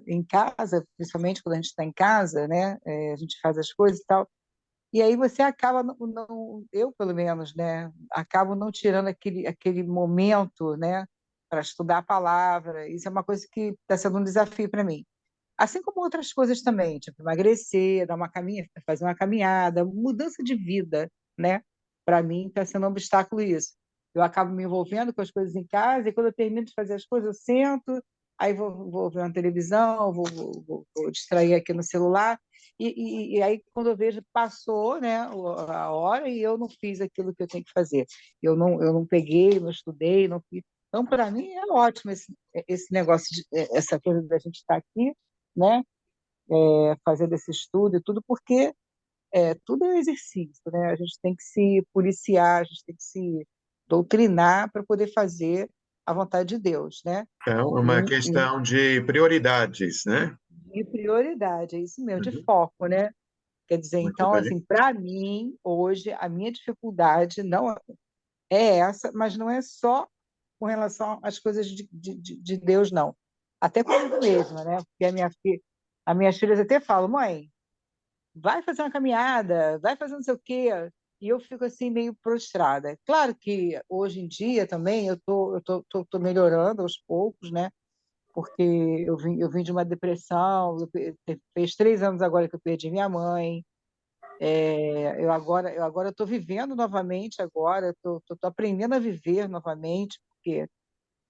em casa, principalmente quando a gente está em casa, né? A gente faz as coisas e tal. E aí você acaba, eu pelo menos, né? Acabo não tirando aquele momento, né? Para estudar a palavra. Isso é uma coisa que está sendo um desafio para mim. Assim como outras coisas também, tipo emagrecer, fazer uma caminhada, mudança de vida, né? Para mim está sendo um obstáculo isso. Eu acabo me envolvendo com as coisas em casa e quando eu termino de fazer as coisas, eu sento, aí vou ver uma televisão, vou distrair aqui no celular e aí quando eu vejo passou, né, a hora e eu não fiz aquilo que eu tenho que fazer. Eu não peguei, não estudei, não fiz. Então, para mim, é ótimo esse negócio, essa coisa da gente estar aqui, né? Fazendo esse estudo e tudo, porque tudo é exercício, né? A gente tem que se policiar, a gente tem que se doutrinar para poder fazer a vontade de Deus, né? Então, uma questão de prioridades, né? E prioridade, é isso mesmo, de Uhum. foco, né? Quer dizer, Muito então, bem. assim, para mim, hoje, a minha dificuldade não é essa, mas não é só com relação às coisas de Deus, não. Até comigo mesma, né? Porque as minhas filhas até falam, mãe, vai fazer uma caminhada, vai fazer não sei o quê. E eu fico assim meio prostrada. Claro que hoje em dia também eu tô melhorando aos poucos, né? Porque eu vim de uma depressão, fez 3 anos agora que eu perdi minha mãe. Eu agora estou vivendo novamente agora, estou aprendendo a viver novamente, porque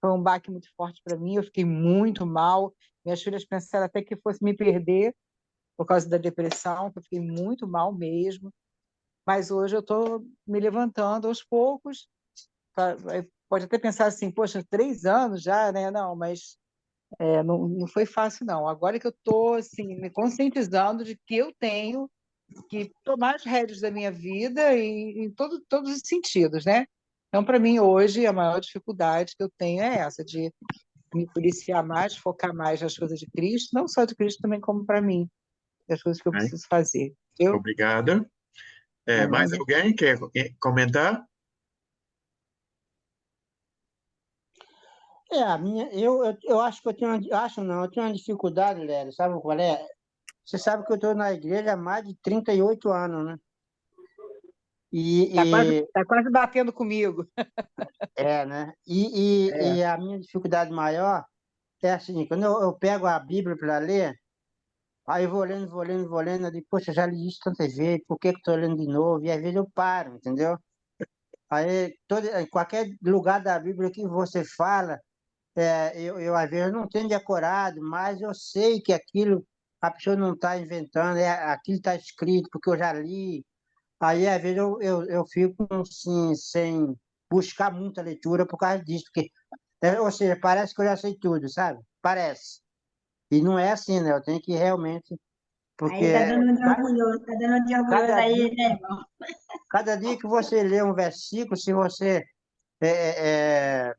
foi um baque muito forte para mim, eu fiquei muito mal. Minhas filhas pensaram até que fosse me perder por causa da depressão, que eu fiquei muito mal mesmo. Mas hoje eu estou me levantando aos poucos. Pode até pensar assim, poxa, 3 anos já, né? Não, mas não foi fácil, não. Agora que eu estou assim, me conscientizando de que eu tenho que tomar as rédeas da minha vida em todos os sentidos, né? Então, para mim, hoje, a maior dificuldade que eu tenho é essa, de me policiar mais, focar mais nas coisas de Cristo, não só de Cristo, também como para mim, as coisas que eu Bem, preciso fazer. Eu, obrigado. tá Mais vendo? alguém quer comentar? Eu acho que acho não, eu tenho uma dificuldade, Léo, sabe qual é? Você sabe que eu estou na igreja há mais de 38 anos, né? Tá quase, E, tá quase batendo comigo. né? É. E a minha dificuldade maior é assim, quando eu pego a Bíblia para ler, aí eu vou lendo, eu digo, poxa, já li isso tantas vezes, por que que estou lendo de novo? E às vezes eu paro, entendeu? Aí, em qualquer lugar da Bíblia que você fala, eu às vezes não tenho decorado, mas eu sei que aquilo a pessoa não está inventando, aquilo está escrito, porque eu já li. Aí, às vezes, eu fico assim, sem buscar muita leitura por causa disso, porque, ou seja, parece que eu já sei tudo, sabe? Parece. E não é assim, né? Eu tenho que realmente, Aí porque tá dando de orgulhoso cada aí, dia, né, irmão? cada dia que você lê um versículo, se você é, é, é,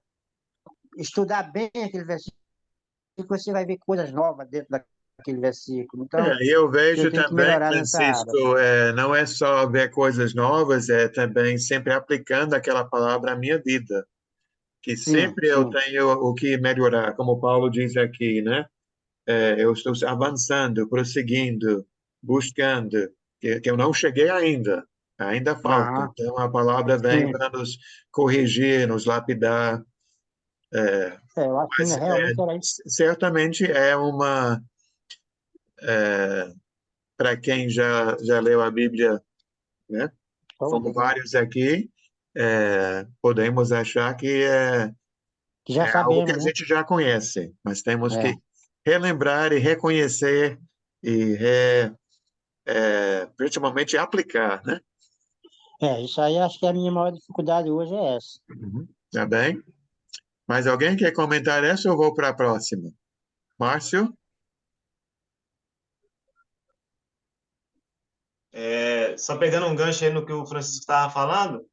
estudar bem aquele versículo, você vai ver coisas novas dentro daquele versículo. Então, Eu eu vejo tenho que também, melhorar nessa área. Francisco, não é só ver coisas novas, é também sempre aplicando aquela palavra à minha vida, que Sim, sempre eu sim. tenho o que melhorar, como Paulo diz aqui, né? Eu estou avançando, prosseguindo, buscando, que eu não cheguei ainda falta. Aham, Então, a palavra vem sim. para nos corrigir, nos lapidar, Eu acho que realmente era isso. certamente é uma para quem já leu a Bíblia, né? Como vários aqui, podemos achar que Que já é algo que a sabemos, né? gente já conhece, mas temos que relembrar e reconhecer e principalmente aplicar, né? Isso aí acho que a minha maior dificuldade hoje é essa. Tá bem? Mais alguém quer comentar essa ou eu vou para a próxima? Márcio? Só pegando um gancho aí no que o Francisco estava falando,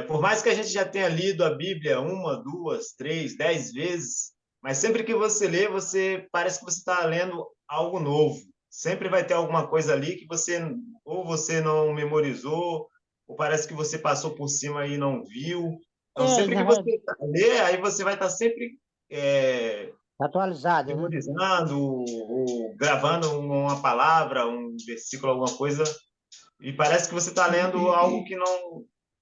por mais que a gente já tenha lido a Bíblia 1, 2, 3, 10 vezes, mas sempre que você lê, você parece que você está lendo algo novo. Sempre vai ter alguma coisa ali que você não memorizou, ou parece que você passou por cima e não viu. Então, sempre que você lê, aí você vai estar sempre atualizado, né? memorizando, ou gravando uma palavra, um versículo, alguma coisa, e parece que você está lendo algo que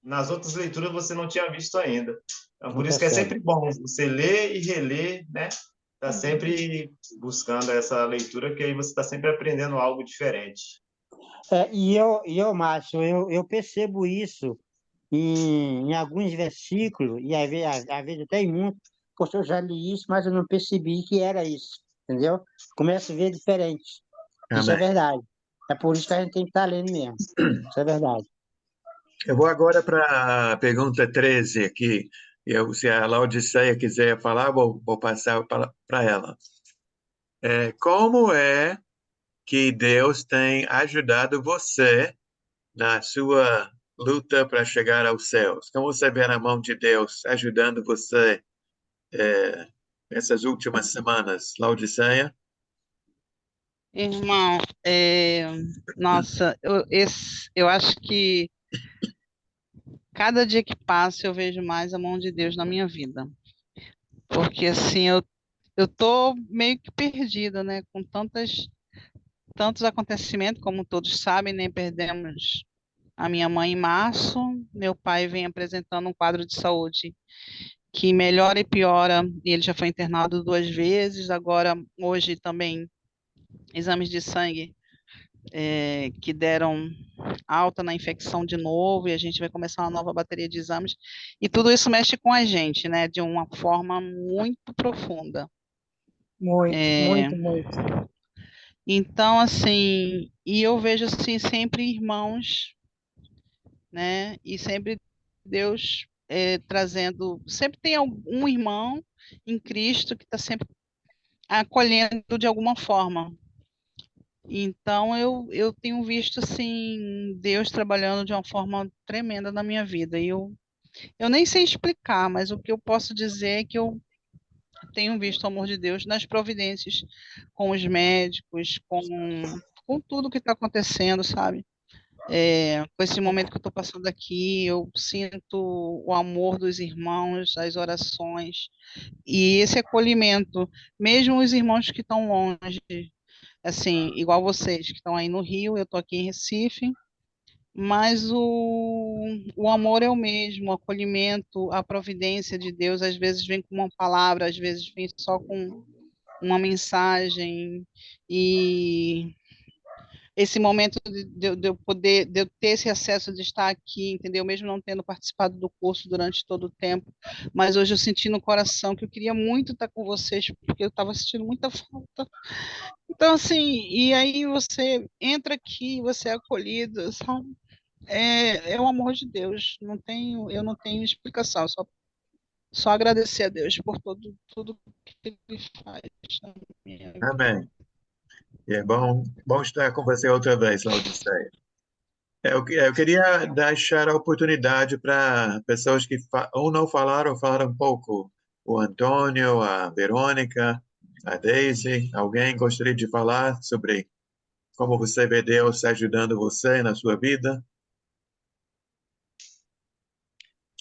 nas outras leituras você não tinha visto ainda. Então, por isso que é sempre bom você ler e reler, né? Está sempre buscando essa leitura, que aí você está sempre aprendendo algo diferente. Márcio, eu percebo isso em alguns versículos, e às vezes até em muitos, porque eu já li isso, mas eu não percebi que era isso, entendeu? Começo a ver diferente. Isso é Amém. verdade. É por isso que a gente tem que estar lendo mesmo. Isso é verdade. Eu vou agora para a pergunta 13 aqui. Se a Laodiceia quiser falar, vou passar para ela. Como é que Deus tem ajudado você na sua luta para chegar aos céus? Como você vê a mão de Deus ajudando você nessas últimas semanas, Laodiceia? Irmão, nossa, eu acho que cada dia que passa eu vejo mais a mão de Deus na minha vida. Porque assim, eu tô meio que perdida, né? Com tantos acontecimentos, como todos sabem, né? Perdemos a minha mãe em março, meu pai vem apresentando um quadro de saúde que melhora e piora, e ele já foi internado 2 vezes, agora hoje também exames de sangue que deram alta na infecção de novo, e a gente vai começar uma nova bateria de exames, e tudo isso mexe com a gente, né, de uma forma muito profunda. Muito. Então, assim, e eu vejo, assim, sempre irmãos, né, e sempre Deus trazendo, sempre tem um irmão em Cristo que está sempre acolhendo de alguma forma. Então, eu tenho visto, assim, Deus trabalhando de uma forma tremenda na minha vida. E eu nem sei explicar, mas o que eu posso dizer é que eu tenho visto o amor de Deus nas providências com os médicos, com tudo que está acontecendo, sabe? Com esse momento que eu estou passando aqui, eu sinto o amor dos irmãos, as orações e esse acolhimento, mesmo os irmãos que estão longe, assim, igual vocês que estão aí no Rio, eu estou aqui em Recife, mas o amor é o mesmo, o acolhimento, a providência de Deus, às vezes vem com uma palavra, às vezes vem só com uma mensagem, e esse momento de eu poder, de eu ter esse acesso de estar aqui, entendeu? Mesmo não tendo participado do curso durante todo o tempo, mas hoje eu senti no coração que eu queria muito estar com vocês, porque eu estava sentindo muita falta. Então, assim, e aí você entra aqui, você é acolhido, sabe? É o amor de Deus, eu não tenho explicação, só agradecer a Deus por tudo que Ele faz na minha vida. Amém. É bom estar com você outra vez, Laodiceia. Eu queria deixar a oportunidade para pessoas que ou não falaram ou falaram um pouco. O Antônio, a Verônica, a Daisy. Alguém gostaria de falar sobre como você vê Deus ajudando você na sua vida?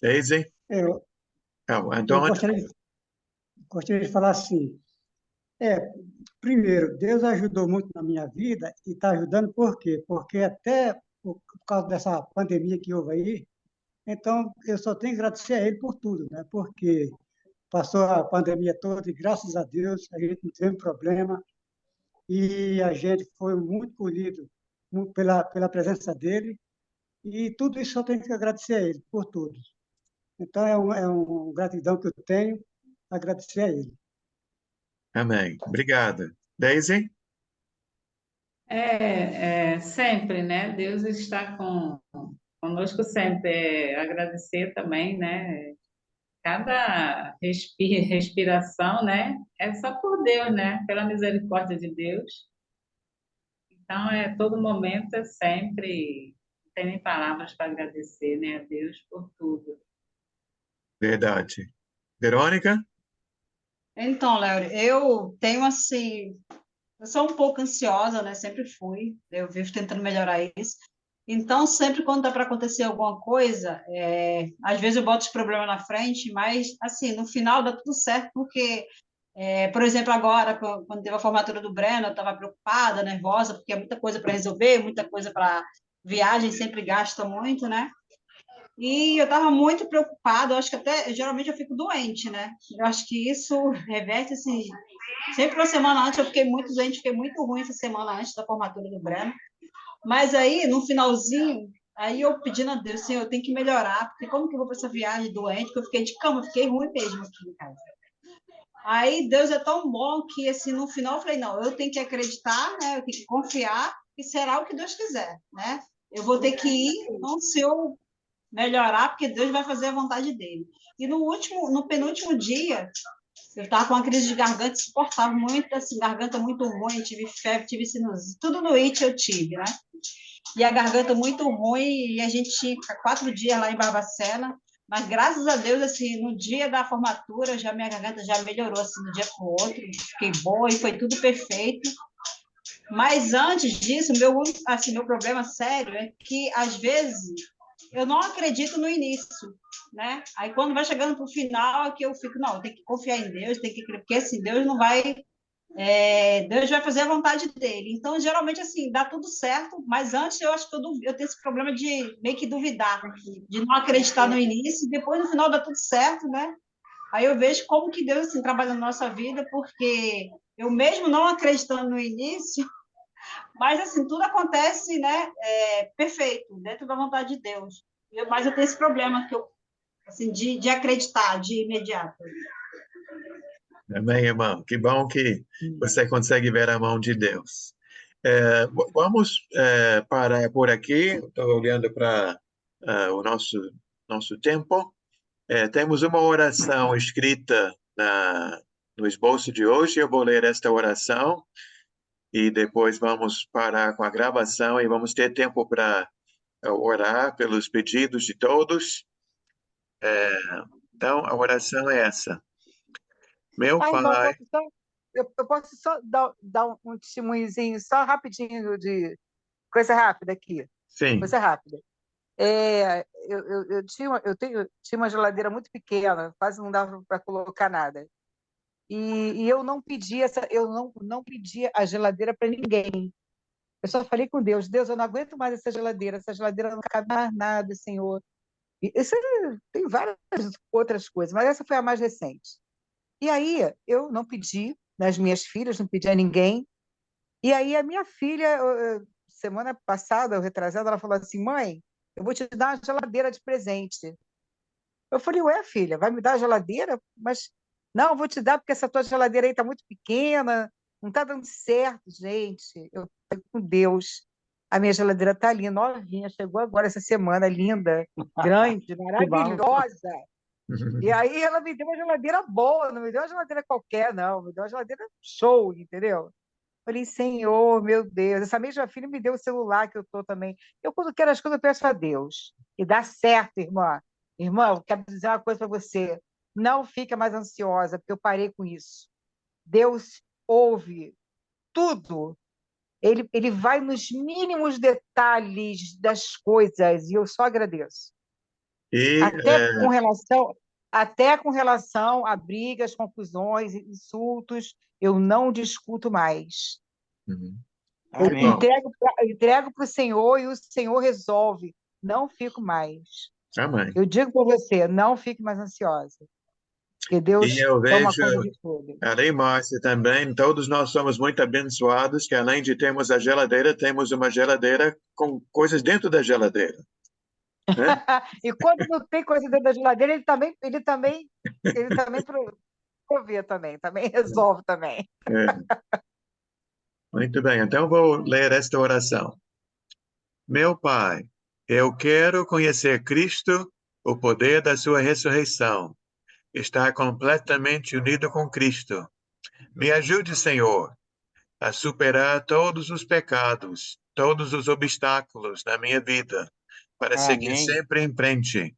Daisy? Eu Antônio? gostaria de falar assim. Primeiro, Deus ajudou muito na minha vida e está ajudando por quê? Porque até por causa dessa pandemia que houve aí, então eu só tenho que agradecer a Ele por tudo, né? Porque passou a pandemia toda e graças a Deus a gente não teve problema. e a gente foi muito colhido pela presença dele, e tudo isso eu tenho que agradecer a ele por tudo. Então, é uma gratidão que eu tenho, agradecer a ele. Amém. Obrigado. Daisy? Sempre, né? Deus está conosco sempre. Agradecer também, né? Cada respiração, né? É só por Deus, né? Pela misericórdia de Deus. Então, todo momento, é sempre. Não tem nem palavras para agradecer, né? A Deus por tudo. Verdade. Verônica? Então, Léo, eu tenho assim, eu sou um pouco ansiosa, né? Sempre fui. Eu vivo tentando melhorar isso. Então, sempre quando dá para acontecer alguma coisa, às vezes eu boto os problemas na frente, mas assim, no final dá tudo certo, porque, por exemplo, agora, quando teve a formatura do Breno, eu estava preocupada, nervosa, porque é muita coisa para resolver, muita coisa para viagem, sempre gasta muito, né? E eu estava muito preocupada, eu acho que até, geralmente eu fico doente, né? Eu acho que isso reverte, assim, sempre uma semana antes eu fiquei muito doente, fiquei muito ruim essa semana antes da formatura do Breno, mas aí, no finalzinho, aí eu pedindo a Deus, Senhor, eu tenho que melhorar, porque como que eu vou para essa viagem doente, que eu fiquei de cama, eu fiquei ruim mesmo aqui em casa. Aí Deus é tão bom que, assim, no final eu falei, não, eu tenho que acreditar, né? Eu tenho que confiar, e será o que Deus quiser, né? Eu vou ter que ir, não se eu melhorar, porque Deus vai fazer a vontade dele. E no penúltimo dia, eu estava com uma crise de garganta insuportável, muito assim, garganta muito ruim, tive febre, tive sinusite, tudo no IT eu tive, né? E a garganta muito ruim, e a gente tinha 4 dias lá em Barbacena, mas graças a Deus, assim, no dia da formatura, já minha garganta já melhorou, assim, de um dia para o outro, fiquei boa e foi tudo perfeito. Mas antes disso, meu problema sério é que, às vezes, eu não acredito no início, né? Aí, quando vai chegando para o final, é que eu fico, não, eu tenho que confiar em Deus, tem que crer, porque, assim, Deus não vai... Deus vai fazer a vontade dele. Então, geralmente, assim, dá tudo certo, mas antes eu acho que eu tenho esse problema de meio que duvidar, de não acreditar no início, e depois, no final, dá tudo certo, né? Aí eu vejo como que Deus, assim, trabalha na nossa vida, porque eu mesmo não acreditando no início, mas, assim, tudo acontece, né, perfeito, dentro da vontade de Deus. Mas eu tenho esse problema que eu, assim, de acreditar de imediato. Amém, irmão. Que bom que você consegue ver a mão de Deus. Vamos parar por aqui. Estou olhando para o nosso tempo. Temos uma oração escrita no esboço de hoje. Eu vou ler esta oração e depois vamos parar com a gravação e vamos ter tempo para orar pelos pedidos de todos. Então, a oração é essa. Meu Irmão, Pai... eu posso só dar um testemunhozinho, só rapidinho, de coisa rápida aqui. Sim. Coisa rápida. Eu tinha uma geladeira muito pequena, quase não dava para colocar nada. E eu não pedia não pedia a geladeira para ninguém. Eu só falei com Deus, Deus, eu não aguento mais essa geladeira não cabe mais nada, Senhor. Tem várias outras coisas, mas essa foi a mais recente. E aí eu não pedi nas minhas filhas, não pedi a ninguém. E aí a minha filha, semana passada, ou retrasada, ela falou assim, mãe, eu vou te dar uma geladeira de presente. Eu falei, ué, filha, vai me dar a geladeira? Mas, não, eu vou te dar porque essa tua geladeira aí está muito pequena, não está dando certo, gente. Eu falei com Deus, a minha geladeira está linda, novinha, chegou agora essa semana, linda, grande, maravilhosa. E aí ela me deu uma geladeira boa, não me deu uma geladeira qualquer, não, me deu uma geladeira show, entendeu? Falei, Senhor, meu Deus, essa mesma filha me deu o celular que eu estou também. Eu, quando quero as coisas, eu peço a Deus. E dá certo, irmã. Irmã, eu quero dizer uma coisa para você. Não fica mais ansiosa, porque eu parei com isso. Deus ouve tudo. Ele vai nos mínimos detalhes das coisas, e eu só agradeço. Até com relação a brigas, confusões, insultos, eu não discuto mais. Eu entrego para o Senhor e o Senhor resolve. Não fico mais. Amém. Eu digo para você, não fique mais ansiosa. Que Deus E eu toma vejo conta de tudo. ali, Márcia, também, todos nós somos muito abençoados, que além de termos a geladeira, temos uma geladeira com coisas dentro da geladeira. Né? E quando não tem coisa dentro da geladeira, ele também provê também resolve também. É. Muito bem, então vou ler esta oração. Meu Pai, eu quero conhecer Cristo, o poder da sua ressurreição, estar completamente unido com Cristo. Me ajude, Senhor, a superar todos os pecados, todos os obstáculos na minha vida, para seguir Amém. sempre em frente.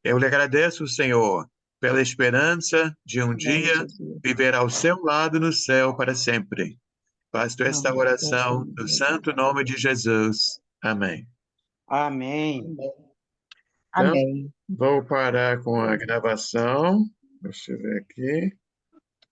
Eu lhe agradeço, Senhor, pela esperança de um dia viver ao seu lado no céu para sempre. Faço esta oração no santo nome de Jesus. Amém. Amém. Então, Amém. vou parar com a gravação. Deixa eu ver aqui.